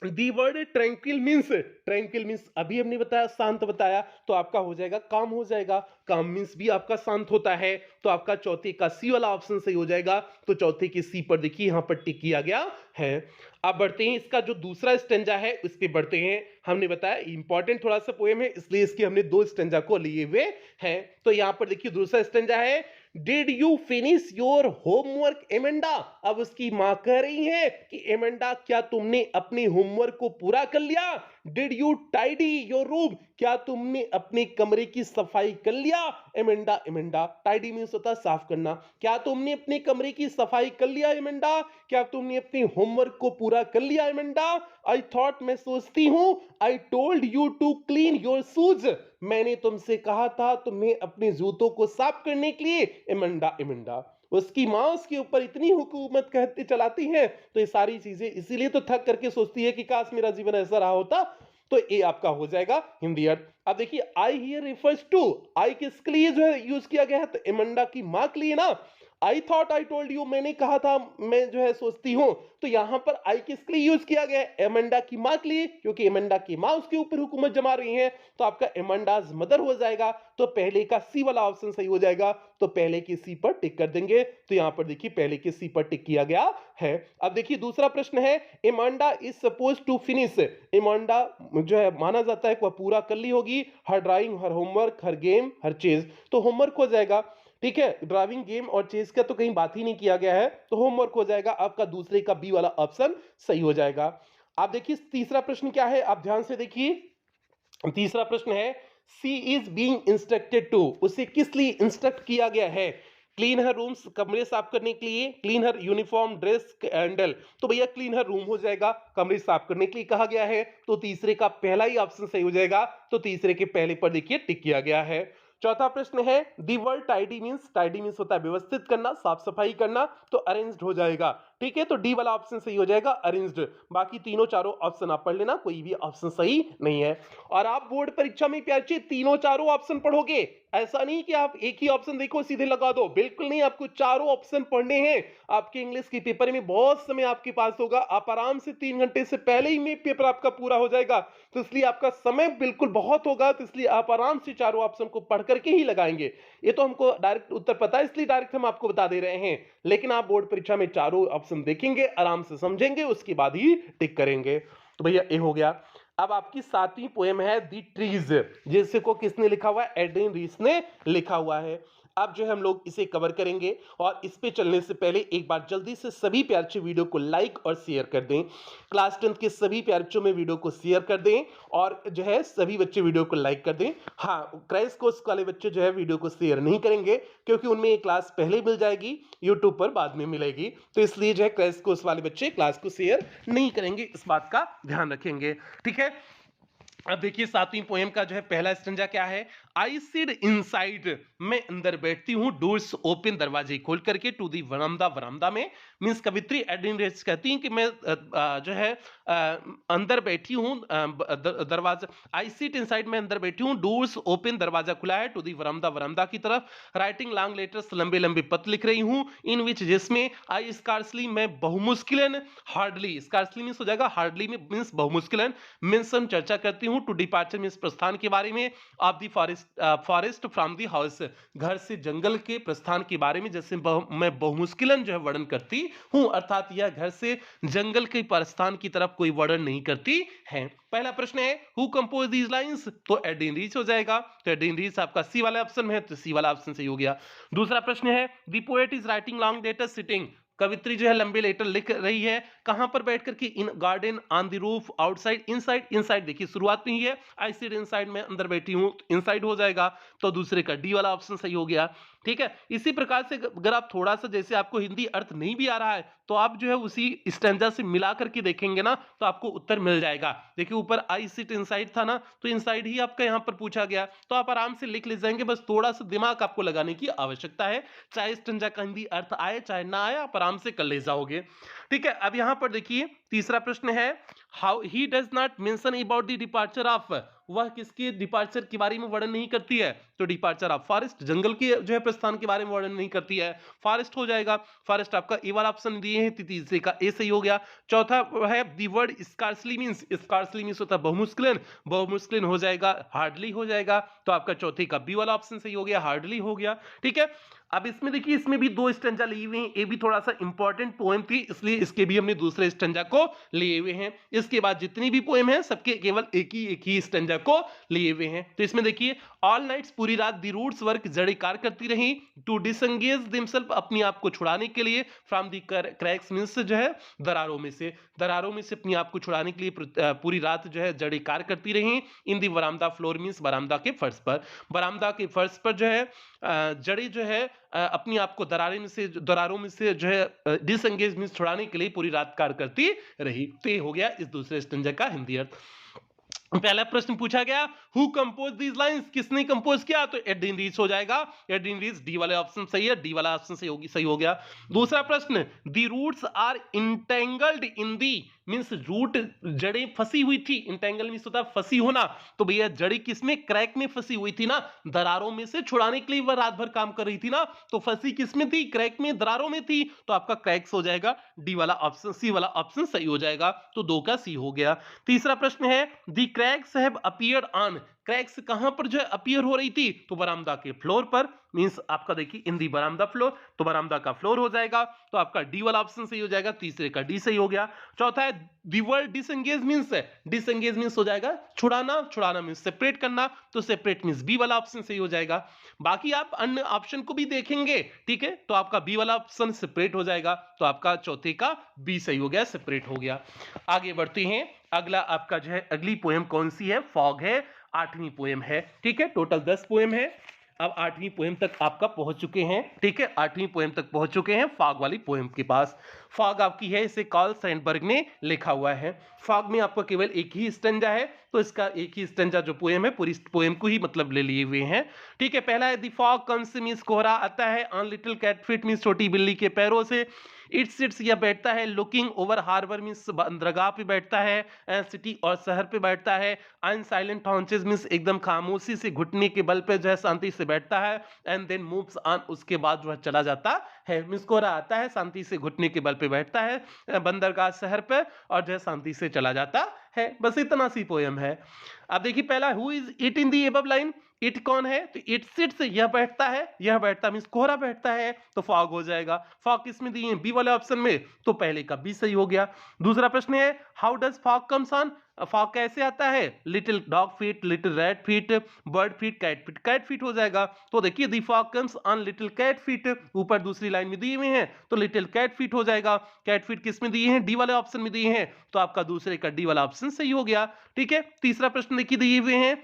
the word tranquil means, tranquil means अभी हमने बताया शांत बताया, तो आपका हो जाएगा काम हो जाएगा, काम मींस भी आपका शांत होता है, तो आपका चौथे का सी वाला ऑप्शन सही हो जाएगा। तो चौथे के सी पर देखिए यहां पर टिक किया गया है। अब बढ़ते हैं, इसका जो दूसरा स्टेंजा है उस पे बढ़ते हैं। हमने बताया इंपॉर्टेंट थोड़ा सा पोएम है, इसलिए इसके हमने दो स्टेंजा को लिए हुए हैं। तो यहां पर देखिए दूसरा स्टेंजा है, did you finish your homework Amanda, अब उसकी मां कह रही है कि एमेंडा क्या तुमने अपने होमवर्क को पूरा कर लिया, did you tidy your room, क्या तुमने अपने कमरे की सफाई कर लिया, एमेंडा, एमेंडा टाइडी मींस होता है साफ करना, क्या तुमने अपने कमरे की सफाई कर लिया एमेंडा, क्या तुमने अपने होमवर्क को पूरा कर लिया एमेंडा, आई थॉट, मैं सोचती हूं, I told you to clean your shoes, मैंने तुमसे कहा था तुम्हें अपने जूतों को साफ करने के लिए, एमेंडा, एमेंडा। उसकी मां उसके ऊपर इतनी हुकूमत कहते चलाती है, तो ये सारी चीजें इसीलिए तो थक करके सोचती है कि काश मेरा जीवन ऐसा रहा होता। तो ये आपका हो जाएगा हिंदी अर्थ। अब देखिए आई हियर रिफर्स टू, आई किसके लिए जो है यूज किया गया है, तो एमेंडा की मां के लिए ना, I thought I told you, मैंने कहा था, मैं जो है सोचती हूं, तो यहां पर आई किसके लिए यूज किया गया है, एमेंडा की मां के लिए, क्योंकि एमेंडा की मां उसके ऊपर हुकूमत जमा रही है, तो आपका एमेंडाज मदर हो जाएगा। तो पहले का सी वाला ऑप्शन सही हो जाएगा, तो पहले के सी पर टिक कर देंगे। तो यहां पर देखिए पहले के सी पर टिक किया गया है। अब देखिए दूसरा प्रश्न है, एमांडा इज सपोज टू फिनिश, एमांडा जो है माना जाता है कि वह पूरा कर ली होगी, हर ड्राइंग, हर होमवर्क, हर गेम, हर चीज, तो होमवर्क हो जाएगा, ठीक है, ड्राइविंग, गेम और चेस का तो कहीं बात ही नहीं किया गया है, तो होमवर्क हो जाएगा, आपका दूसरे का बी वाला ऑप्शन सही हो जाएगा। आप देखिए तीसरा प्रश्न क्या है, आप ध्यान से देखिए, तीसरा प्रश्न है, सी इज बीइंग इंस्ट्रक्टेड टू, उसे किस लिए इंस्ट्रक्ट किया गया है, क्लीन हर रूम्स, कमरे साफ करने के लिए, क्लीन हर यूनिफॉर्म ड्रेस हैंडल, तो भैया क्लीन हर रूम हो जाएगा, कमरे साफ करने के लिए कहा गया है, तो तीसरे का पहला ही ऑप्शन सही हो जाएगा, तो तीसरे के पहले पर देखिए टिक किया गया है। चौथा प्रश्न है, दी वर्ड टाइडी मीन्स होता है व्यवस्थित करना, साफ सफाई करना, तो अरेंज्ड हो जाएगा। ठीक है, तो डी वाला ऑप्शन सही हो जाएगा, अरेंज्ड। बाकी तीनों चारों ऑप्शन आप पढ़ लेना, कोई भी ऑप्शन सही नहीं है। और आप बोर्ड परीक्षा में प्यारे तीनों चारों ऑप्शन पढ़ोगे, ऐसा नहीं कि आप एक ही ऑप्शन देखो सीधे लगा दो, बिल्कुल नहीं, आपको चारों ऑप्शन पढ़ने हैं। आपके इंग्लिश के पेपर में बहुत समय आपके पास होगा, आप आराम से 3 घंटे से पहले ही में पेपर आपका पूरा हो जाएगा, तो इसलिए आपका समय बिल्कुल बहुत होगा, तो इसलिए आप आराम से चारों ऑप्शन को पढ़ करके ही लगाएंगे। ये तो हमको डायरेक्ट उत्तर पता है, इसलिए डायरेक्ट हम आपको बता दे रहे हैं, लेकिन आप बोर्ड परीक्षा में चारों ऑप्शन देखेंगे, आराम से समझेंगे, उसके बाद ही टिक करेंगे। तो भैया ये हो गया। अब आपकी 7वीं पोएम है दी ट्रीज, जिसे को किसने लिखा हुआ है, एड्रिन रीस ने लिखा हुआ है। अब जो है हम लोग इसे कवर करेंगे, और इस पे चलने से पहले एक बार जल्दी से सभी प्यारे बच्चे वीडियो को लाइक और शेयर कर दें। क्लास 10 के सभी प्यारे बच्चों में वीडियो को शेयर कर दें, और जो है सभी बच्चे वीडियो को लाइक कर दें। हाँ, क्रैश कोर्स वाले बच्चे जो है वीडियो को शेयर नहीं करेंगे, क्योंकि उनमें ये क्लास पहले मिल जाएगी, यूट्यूब पर बाद में मिलेगी, तो इसलिए जो है क्रैश कोर्स वाले बच्चे क्लास को शेयर नहीं करेंगे, इस बात का ध्यान रखेंगे। ठीक है, अब देखिए 7वीं पोएम का जो है पहला स्टैंजा क्या है, आई सिड इनसाइड, मैं अंदर बैठती हूँ, डोर्स ओपन, दरवाजे खोल करके, टू दी वरामदा, वरामदा में, मींस कवित्री एड्रिन रीस कहती हैं कि मैं जो है अंदर बैठी हूँ, दरवाजा, आई सिट इनसाइड, मैं अंदर बैठी हूँ, डोर्स ओपन, दरवाजा खुला है, टू दी वरामदा, वरामदा की तरफ, राइटिंग लॉन्ग लेटर्स, लंबे लंबे पत्र लिख रही हूँ, इन विच, जिसमें, आई स्कार्सली, मैं बहुमुश्किलन, हार्डली, स्कार्सली मींस हो जाएगा हार्डली में, मींस बहुमुश्किलन, मेंशन चर्चा करती हूँ, टू डिपार्चर मींस प्रस्थान के बारे में, of the forest from the house, घर से जंगल के प्रस्थान के बारे में, जैसे मैं बहुमुश्किलन जो है वर्णन करती हूं, अर्थात यह घर से जंगल के प्रस्थान की तरफ कोई वर्णन नहीं करती है। पहला प्रश्न है, हु कंपोज दीज लाइंस, तो एड्रिन रीस हो जाएगा, तो एड्रिन रीस आपका सी वाला ऑप्शन है, तो सी वाला ऑप्शन सही हो गया। दूसरा प्रश्न है, the poet is writing long letter sitting, कवित्री जो है लंबे लेटर लिख रही है, कहां पर बैठ करके, इन garden, on the roof, outside, inside, inside देखिए शुरुआत में ही है, आई सिट इनसाइड, मैं अंदर बैठी हूं, इनसाइड हो जाएगा, तो दूसरे का डी वाला ऑप्शन सही हो गया। ठीक है, इसी प्रकार से अगर आप थोड़ा सा, जैसे आपको हिंदी अर्थ नहीं भी आ रहा है, तो आप जो है उसी स्टैंजा से मिला करके देखेंगे ना, तो आपको उत्तर मिल जाएगा। देखिए ऊपर आई सिट इनसाइड था ना, तो इनसाइड ही आपका यहाँ पर पूछा गया, तो आप आराम से लिख ले जाएंगे, बस थोड़ा सा दिमाग आपको लगाने की आवश्यकता है, चाहे स्टैंजा का हिंदी अर्थ आए चाहे ना आए, आप आराम से कर ले जाओगे। ठीक है, अब यहाँ पर देखिए तीसरा प्रश्न है, how he does not mention about the departure of, वह किसके डिपार्चर के बारे में वर्णन नहीं करती है, तो डिपार्चर ऑफ फॉरेस्ट, जंगल के जो है प्रस्थान के बारे में वर्णन नहीं करती है, फॉरेस्ट हो जाएगा, फॉरेस्ट आपका ए वाला ऑप्शन दिए हैं, तीसरे का ए सही हो गया। चौथा है, द वर्ड स्कार्सली मींस होता है बहुमुश्किलन, बहुमुश्किलन हो जाएगा, हार्डली हो जाएगा, तो आपका चौथे का बी वाला ऑप्शन सही हो गया, हार्डली हो गया। ठीक है, अब इसमें देखिए, इसमें भी 2 स्टैंजा लिए हुए हैं, ये भी थोड़ा सा इंपॉर्टेंट पोएम थी, इसलिए इसके भी हमने दूसरे स्टैंजा को लिए हुए हैं। इसके बाद जितनी भी पोएम है सबके केवल एक ही स्टैंजा को लिए हुए हैं। तो इसमें देखिए, ऑल नाइट्स, पूरी रात, दी रूट्स वर्क, जड़ी कार्य करती रही, टू डिसंगेज देमसेल्फ, अपने आप को छुड़ाने के लिए, फ्रॉम दी क्रैक्स मींस जो है दरारों में से अपने आप को छुड़ाने के लिए पूरी रात जो है जड़ी कार्य करती रही, इन दी वरामदा फ्लोर मींस बरामदा के फर्श पर, बरामदा के फर्श पर जो है जड़ी जो है अपनी आप को दरारों में से जो है डिसएंगेज मींस छुड़ाने के लिए पूरी रात कार्य करती रही। तो ये हो गया इस दूसरे स्टैंजा का हिंदी अर्थ। पहला प्रश्न पूछा गया, हु कंपोज दीज लाइंस, किसने कंपोज किया, तो एड्रिन रीस हो जाएगा, एड्रिन रीस, डी वाला ऑप्शन सही है, डी वाला ऑप्शन सही हो गया। दूसरा प्रश्न, the roots are entangled in the, means root, जड़ें फंसी हुई थी, इंटेंगल मींस होता है फंसी होना, तो भैया जड़ी किसमें, क्रैक में फंसी हुई थी ना, दरारों में से छुड़ाने के लिए वह रात भर काम कर रही थी ना, तो फंसी किसमें थी, क्रैक में, दरारों में थी, तो आपका क्रैक्स हो जाएगा, डी वाला ऑप्शन, सी वाला ऑप्शन सही हो जाएगा, तो 2 का सी हो गया। तीसरा प्रश्न है, the cracks have appeared on, cracks कहां पर जो है अपीयर हो रही थी, तो बरामदा के फ्लोर पर, मींस आपका देखिए इन दी बरामदा फ्लोर, तो बरामदा का फ्लोर हो जाएगा, तो आपका डी वाला ऑप्शन सही हो जाएगा, तीसरे का डी सही हो गया। चौथा है, दी वर्ड डिसएंगेज मींस हो जाएगा छुड़ाना मींस सेपरेट करना, तो सेपरेट मींस बी वाला ऑप्शन सही हो जाएगा। बाकी आप अन्य ऑप्शन को भी देखेंगे, ठीक है, तो आपका बी वाला ऑप्शन सेपरेट हो जाएगा, तो आपका चौथे का बी सही हो गया, सेपरेट हो गया। आगे बढ़ते हैं, अगला आपका जो है अगली पोएम कौन सी है, फॉग है, 8वीं पोएम है। ठीक है, टोटल 10 पोएम है। अब 8वीं पोएम तक आपका पहुंच चुके हैं, ठीक है, 8वीं पोएम तक पहुंच चुके हैं फॉग वाली पोएम के पास। फॉग आपकी है, इसे कार्ल सैंडबर्ग ने लिखा हुआ है। फॉग में आपको केवल एक ही स्टैंजा है, तो इसका एक ही स्टैंजा जो पोएम है पूरी पोएम को ही मतलब ले लिए हुए हैं, ठीक है। पहला है द फॉग कम्स मींस कोहरा आता है, on little cat feet means छोटी बिल्ली के पैरों से, इट सिट्स या बैठता है, लुकिंग ओवर हार्बर मींस बंदरगाह पे बैठता है, सिटी और शहर पे बैठता है, एंड साइलेंट हाउंसेस मींस एकदम खामोशी से घुटने के बल पे जो है शांति से बैठता है, एंड देन मूव्स ऑन उसके बाद जो है चला जाता है। मींस कोहरा आता है, शांति से घुटने के बल पे बैठता है बंदरगाह शहर पे, और जो है शांति से चला जाता है। बस इतना सी पोयम है। अब देखिए पहला, who is it in the above line, it कौन है, तो इट सिट्स यह बैठता है, यह बैठता मींस कोहरा बैठता है, तो फॉग हो जाएगा। फॉग किसमें दिए हैं, बी वाले ऑप्शन में, तो पहले का बी सही हो गया। दूसरा प्रश्न है how does fog comes on, fog कैसे आता है, little dog feet, little rat feet, bird feet, cat feet, cat feet हो जाएगा। तो देखिए the fog comes on little cat feet, ऊपर दूसरी लाइन में दिए हुए हैं, तो लिटिल कैट फीट हो जाएगा। कैट फीट किसमें दिए हैं, डी वाले ऑप्शन में दिए हैं, तो आपका दूसरे का डी वाला ऑप्शन सही हो गया, ठीक है। तीसरा प्रश्न देखिए दिए हुए हैं,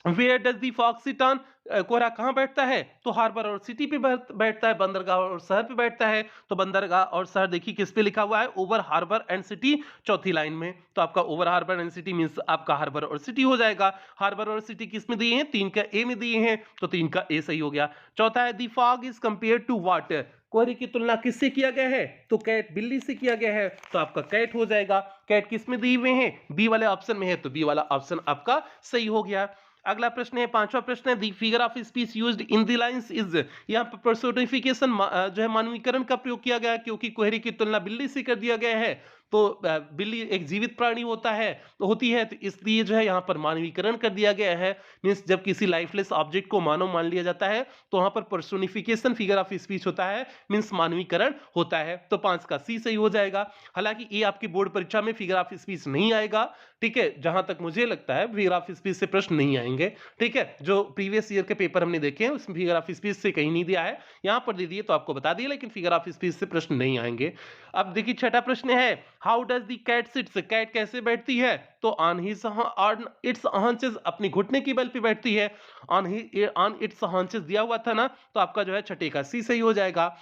where does the fog sit on, कोहरा कहां बैठता है, तो हार्बर और सिटी पे बैठता है, बंदरगाह और शहर पे बैठता है, तो बंदरगाह और शहर देखिए किस पे लिखा हुआ है, ओवर हार्बर एंड सिटी, चौथी लाइन में, तो आपका over harbour and city means आपका हार्बर और सिटी हो जाएगा। हार्बर और सिटी किस में दिए हैं, 3 का ए में दिए हैं, तो 3 का ए सही हो गया। चौथा है the fog is compare to what, कोहरे की तुलना किससे किया गया है, तो कैट बिल्ली से किया गया है, तो आपका कैट हो जाएगा। कैट किस में दिए हुए हैं, बी वाले ऑप्शन में है, तो बी वाला ऑप्शन आपका सही हो गया। अगला प्रश्न है, पांचवा प्रश्न है, the figure of speech used in the lines is, यहाँ पर पर्सोनिफिकेशन जो है मानवीकरण का प्रयोग किया गया है, क्योंकि कोहरे की तुलना बिल्ली से कर दिया गया है, तो बिल्ली एक जीवित प्राणी होता है, तो होती है, तो इसलिए जो है यहाँ पर मानवीकरण कर दिया गया है। मींस जब किसी लाइफलेस ऑब्जेक्ट को मानव मान लिया जाता है, तो वहां पर पर्सोनिफिकेशन फिगर ऑफ स्पीच होता है, मींस मानवीकरण होता है, तो 5 का सी सही हो जाएगा। हालांकि ये आपकी बोर्ड परीक्षा में फिगर ऑफ स्पीच नहीं आएगा, ठीक है, जहां तक मुझे लगता है फिगर ऑफ स्पीच से प्रश्न नहीं आएंगे, ठीक है। जो प्रीवियस ईयर के पेपर हमने देखे हैं उसमें फिगर ऑफ स्पीच से कहीं नहीं दिया है, यहां पर दे दिए तो आपको बता दिया, लेकिन फिगर ऑफ स्पीच से प्रश्न नहीं आएंगे। अब देखिए छठा प्रश्न है, how does the cat sits, cat कैसे बैठती है, तो on his on its haunches, अपनी घुटने की बल पे बैठती है, ऑन इट्स हांचेस दिया हुआ था ना, तो आपका जो है छठे का सी सही हो जाएगा।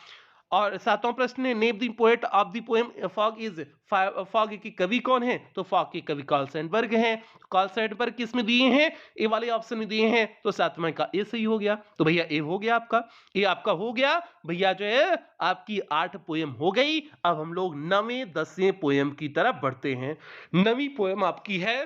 और सातवां प्रश्न है, name the poet of the poem fog is, fog की कवि कौन है, तो फॉग के कवि कार्ल सैंडबर्ग हैं। कार्ल सैंडबर्ग किस में दिए हैं, ए वाले ऑप्शन में दिए हैं, तो सातवां का ए सही हो गया, तो भैया ए हो गया आपका, ए आपका हो गया भैया, जो है आपकी 8 पोएम हो गई। अब हम लोग 9वें 10वें पोएम की तरफ बढ़ते हैं। 9वीं पोएम आपकी है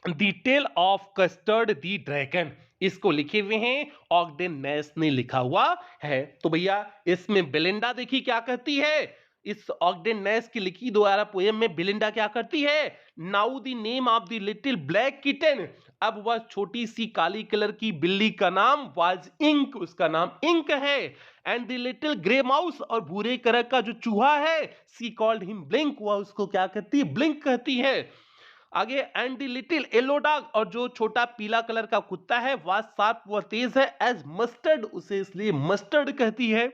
the tale of Custard the dragon, इसको लिखे हुए हैं ऑगडेन नेस ने लिखा हुआ है। तो भैया इसमें बेलिंडा देखिए क्या कहती है, इस ऑगडेन नेस की लिखी द्वारा पोएम में बेलिंडा क्या करती है, now the name of the little black kitten, अब वह छोटी सी काली कलर की बिल्ली का नाम वाज इंक, उसका नाम इंक है, and the little grey mouse, और भूरे कलर का जो चूहा है, सी कॉल्ड हिम ब्लिंक, वह उसको क्या कहती है, ब्लिंक कहती है। आगे and the little yellow dog, और जो छोटा पीला कलर का कुत्ता है वह शार्प व तेज है, एज मस्टर्ड, उसे इसलिए मस्टर्ड कहती है,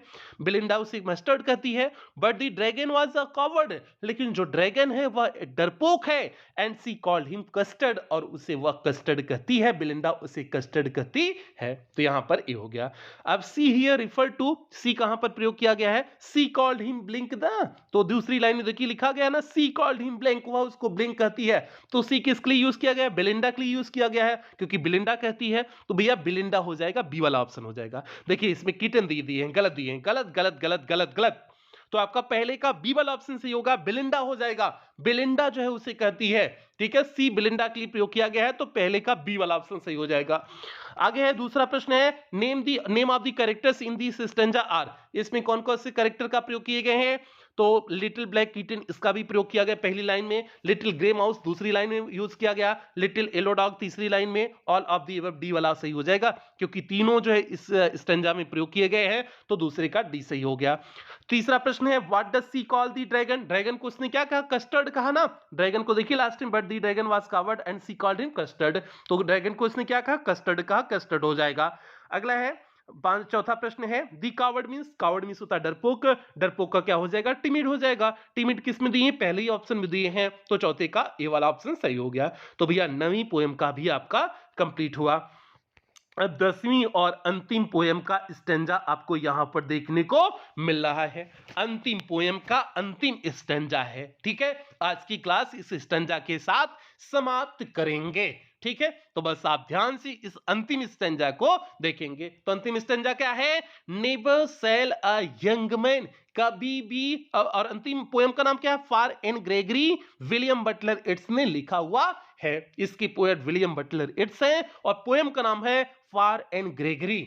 बेलिंडा उसे मस्टर्ड कहती है। But the dragon was a coward, लेकिन जो ड्रैगन है वह डरपोक है, and she called him custard, और उसे वह कस्टर्ड कहती है, बेलिंडा उसे कस्टर्ड कहती है, तो यहां पर ए हो गया। अब सी हियर रिफर टू, सी कहां पर प्रयोग किया गया है, सी कॉल्ड हिम ब्लिंक द, तो दूसरी लाइन में देखिए लिखा गया ना, सी कॉल्ड हिम ब्लिंक, वह उसको ब्लिंक कहती है, तो सी किसके लिए यूज किया गया है, बेलिंडा के लिए यूज किया गया है, क्योंकि बेलिंडा कहती है, तो भैया बेलिंडा हो जाएगा, बी वाला ऑप्शन हो जाएगा। देखिए इसमें किटन दी दिए हैं, गलत दिए हैं, गलत गलत गलत गलत गलत, तो आपका पहले का बी वाला ऑप्शन सही होगा, बेलिंडा हो जाएगा, बेलिंडा जो है उसे कहती है, ठीक है, सी बेलिंडा के लिए प्रयोग किया गया है, तो पहले का बी वाला ऑप्शन सही हो जाएगा। आगे है दूसरा प्रश्न है, name of the characters in this stanza are, इसमें कौन कौन से कैरेक्टर का प्रयोग किए गए हैं, तो लिटिल ब्लैक किटन इसका भी प्रयोग किया गया पहली लाइन में, लिटिल ग्रे माउस दूसरी लाइन में यूज किया गया, लिटिल येलो डॉग तीसरी लाइन में, all of the above D वाला सही हो जाएगा, क्योंकि तीनों जो है इस स्टैंजा में प्रयोग किए गए हैं, तो दूसरे का डी सही हो गया। तीसरा प्रश्न है, what does she call the dragon, dragon को उसने क्या कहा, कस्टर्ड कहा ना, ड्रैगन को देखिए last time, but the dragon was coward and she called him custard, तो ड्रैगन को उसने क्या कहा, कस्टर्ड कहा, कस्टर्ड हो जाएगा। अगला है चौथा प्रश्न है, दी कावर्ड मींस होता है डरपोक, डरपोक का क्या हो जाएगा, टिमिड हो जाएगा, टिमिड किस में दिए हैं, पहले ही ऑप्शन में दिए हैं, तो चौथे का ए वाला ऑप्शन सही हो गया। तो भैया 9वीं पोएम का भी आपका कंप्लीट हुआ। अब 10वीं और अंतिम पोयम का स्टैंजा आपको यहां पर देखने को मिल रहा है। अंतिम पोयम का अंतिम स्टैंजा है, ठीक है। आज की क्लास इस स्टैंजा के साथ समाप्त करेंगे, ठीक है। तो बस आप ध्यान से इस अंतिम स्टैंजा को देखेंगे। तो अंतिम स्टैंजा क्या है? Never shall a young man, कभी भी। और अंतिम पोयम का नाम क्या है? For Anne Gregory, William Butler Yeats ने लिखा हुआ है। इसकी पोएट विलियम बटलर इट्स है और पोयम का नाम है फॉर एन ग्रेगरी।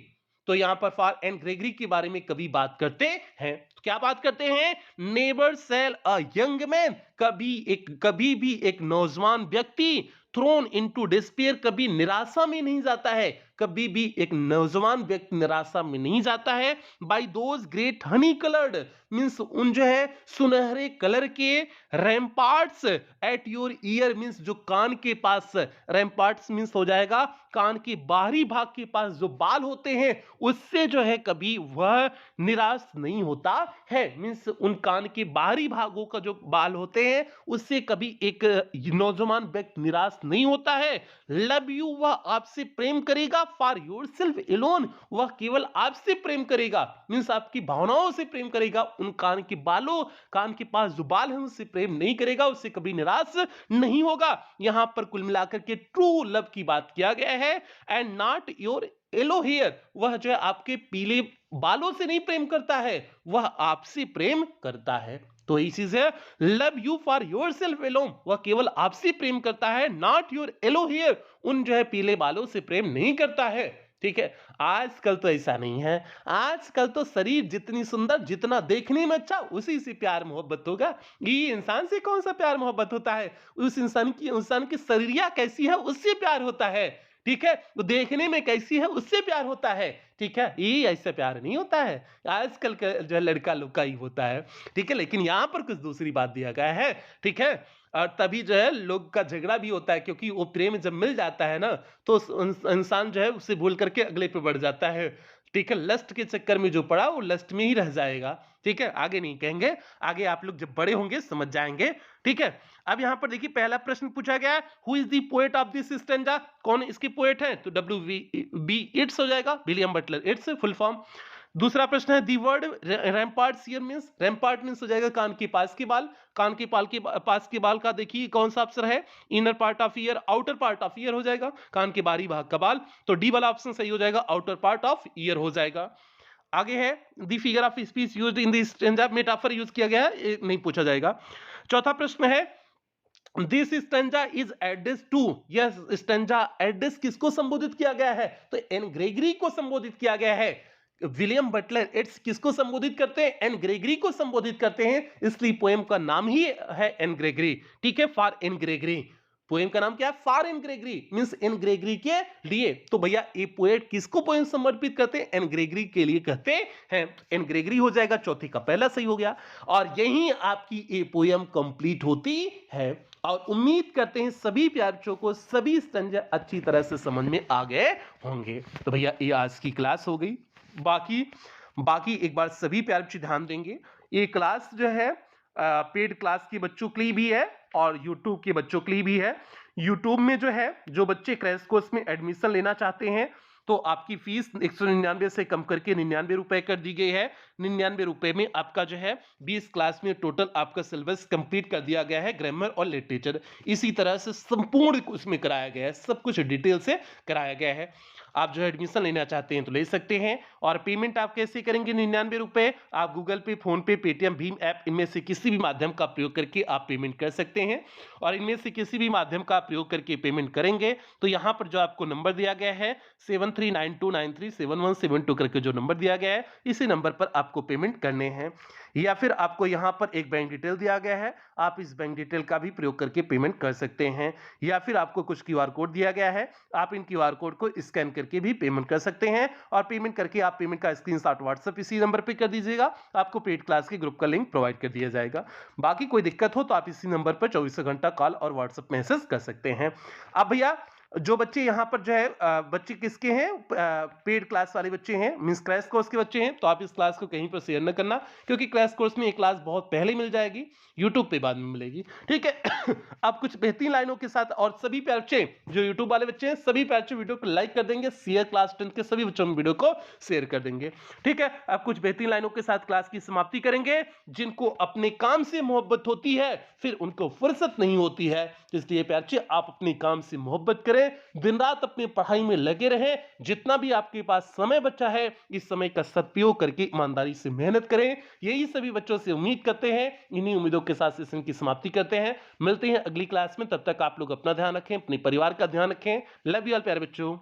तो यहां पर फॉर एन ग्रेगरी के बारे में कभी बात करते हैं, तो क्या बात करते हैं? Never shall a young man, कभी भी एक नौजवान व्यक्ति थ्रोन इनटू डिस्पेयर, कभी निराशा में नहीं जाता है, कभी भी एक नौजवान व्यक्ति निराशा में नहीं जाता है। By those great honey coloured, means उन जो है सुनहरे कलर के ramparts at your ear, means जो कान के पास, रैम्पार्ट्स मींस हो जाएगा कान के बाहरी भाग के पास जो बाल होते हैं, उससे जो है कभी वह निराश नहीं होता है। मींस उन कान के बाहरी भागों का जो बाल होते हैं उससे कभी एक नौजवान व्यक्ति निराश नहीं होता है। लव यू, वह आपसे प्रेम करेगा। फॉर योर सेल्फ एलोन, वह केवल आपसे प्रेम करेगा, मींस आपकी भावनाओं से प्रेम करेगा। उन कान के बालों, कान के पास जो बाल है उससे प्रेम नहीं करेगा, उससे कभी निराश नहीं होगा। यहां पर कुल मिलाकर के ट्रू लव की बात किया गया है। And not your yellow hair, वह जो है आपके पीले बालों से नहीं प्रेम करता है, वह आपसे प्रेम करता है। तो यही चीज है, love you for yourself alone, वह केवल आपसे प्रेम करता है। नॉट योर येलो हेयर, उन जो है पीले बालों से प्रेम नहीं करता है, ठीक है। आजकल तो ऐसा नहीं है, आजकल तो शरीर जितनी सुंदर, जितना देखने में अच्छा, उसी से प्यार मोहब्बत होगा। ये इंसान से कौन सा प्यार मोहब्बत होता है? उस इंसान की शरीरिया कैसी है उससे प्यार होता है, ठीक है। वो देखने में कैसी है उससे प्यार होता है, ठीक है। ये ऐसा प्यार नहीं होता है, आजकल का जो है लड़का लोग का ही होता है, ठीक है। लेकिन यहाँ पर कुछ दूसरी बात दिया गया है, ठीक है। और तभी जो है लोग का झगड़ा भी होता है, क्योंकि वो प्रेम जब मिल जाता है ना, तो इंसान जो है उसे भूल करके अगले पे बढ़ जाता है, ठीक है। लस्ट के चक्कर में जो पड़ा वो लस्ट में ही रह जाएगा, ठीक है। आगे नहीं कहेंगे, आगे आप लोग जब बड़े होंगे समझ जाएंगे, ठीक है। अब यहां पर देखिए पहला प्रश्न पूछा गया है, who is the poet of this stanza, कौन इसकी पोएट है? तो WB इट्स हो जाएगा, William Butler it's full form. दूसरा प्रश्न है, the word rampart year means, rampart means हो जाएगा कान के पास के बाल, कान के पास के बाल का देखिए कौन सा अक्षर है? Inner part of year, outer part of year हो जाएगा, कान के बाहरी भाग का बाल। तो डी वाला ऑप्शन सही हो जाएगा, आउटर पार्ट ऑफ ईयर हो जाएगा। आगे है, the figure of speech used in the stanza, metaphor use किया गया है, ये नहीं पूछा जाएगा। चौथा प्रश्न है, this stanza is address to, यह स्टैंजा एड्रेस किसको संबोधित किया गया है? तो एन ग्रेगरी को संबोधित किया गया है। विलियम बटलर इट्स किसको संबोधित करते हैं? एन ग्रेगरी को संबोधित करते हैं, इसलिए पोएम का नाम ही है एन ग्रेगरी, ठीक है। फॉर एन ग्रेगरी, पोएम का नाम क्या है? For Anne Gregory, means Anne Gregory के लिए। तो भैया ये पोएट किसको पोएम समर्पित करते हैं? एन ग्रेगरी के लिए कहते हैं। एन ग्रेगरी हो जाएगा, चौथी का पहला सही हो गया। और यही आपकी ये पोएम कंप्लीट होती है। और उम्मीद करते हैं सभी प्यारे बच्चों को सभी स्टैंजा अच्छी तरह से समझ में आ गए होंगे। तो भैया ये आज की क्लास हो गई। बाकी एक बार सभी प्यारे बच्चे ध्यान देंगे, ये क्लास जो है पेड क्लास के बच्चों के लिए भी है और यूट्यूब के बच्चों के लिए भी है। यूट्यूब में जो है, जो बच्चे क्रैश कोर्स में एडमिशन लेना चाहते हैं, तो आपकी फीस 199 से कम करके 99 रुपए कर दी गई है। 99 रुपए में आपका जो है 20 क्लास में टोटल आपका सिलेबस कंप्लीट कर दिया गया है, ग्रामर और लिटरेचर इसी तरह से संपूर्ण उसमें कराया गया है, सब कुछ डिटेल से कराया गया है। आप जो एडमिशन लेना चाहते हैं तो ले सकते हैं। और पेमेंट आप कैसे करेंगे? 99 रुपए आप गूगल पे, फोन पे, पेटीएम, भीम ऐप, इनमें से किसी भी माध्यम का प्रयोग करके आप पेमेंट कर सकते हैं। और इनमें से किसी भी माध्यम का प्रयोग करके पेमेंट करेंगे तो यहाँ पर जो आपको नंबर दिया गया है 7392937172 करके जो नंबर दिया गया है, इसी नंबर पर आपको पेमेंट करने हैं। या फिर आपको यहाँ पर एक बैंक डिटेल दिया गया है, आप इस बैंक डिटेल का भी प्रयोग करके पेमेंट कर सकते हैं। या फिर आपको कुछ क्यूआर कोड दिया गया है, आप इन क्यूआर कोड को स्कैन करके भी पेमेंट कर सकते हैं। और पेमेंट करके आप पेमेंट का स्क्रीनशॉट व्हाट्सएप इसी नंबर पे कर दीजिएगा, आपको पेड क्लास के ग्रुप का लिंक प्रोवाइड कर दिया जाएगा। बाकी कोई दिक्कत हो तो आप इसी नंबर पर 24 घंटा कॉल और व्हाट्सएप मैसेज कर सकते हैं। अब भैया जो बच्चे यहाँ पर जो है बच्चे किसके हैं, पेड क्लास वाले बच्चे हैं, मींस क्रैश कोर्स के बच्चे हैं, तो आप इस क्लास को कहीं पर शेयर न करना, क्योंकि क्रैश कोर्स में ये क्लास बहुत पहले मिल जाएगी, यूट्यूब पे बाद में मिलेगी, ठीक है। अब कुछ बेहतरीन लाइनों के साथ, और सभी प्यारे बच्चे जो यूट्यूब वाले बच्चे हैं, सभी प्यारे बच्चे वीडियो को लाइक कर देंगे, शेयर क्लास 10 के सभी बच्चों में वीडियो को शेयर कर देंगे, ठीक है। अब कुछ बेहतरीन लाइनों के साथ क्लास की समाप्ति करेंगे। जिनको अपने काम से मोहब्बत होती है फिर उनको फुर्सत नहीं होती है, इसलिए प्यारे बच्चे आप अपने काम से मोहब्बत करें, दिन रात अपनी पढ़ाई में लगे रहें, जितना भी आपके पास समय बचा है इस समय का सदुपयोग करके ईमानदारी से मेहनत करें, यही सभी बच्चों से उम्मीद करते हैं। इन्हीं उम्मीदों के साथ सेशन की समाप्ति करते हैं, मिलते हैं अगली क्लास में, तब तक आप लोग अपना ध्यान रखें, अपने परिवार का ध्यान रखें। लव यू ऑल प्यारे बच्चों।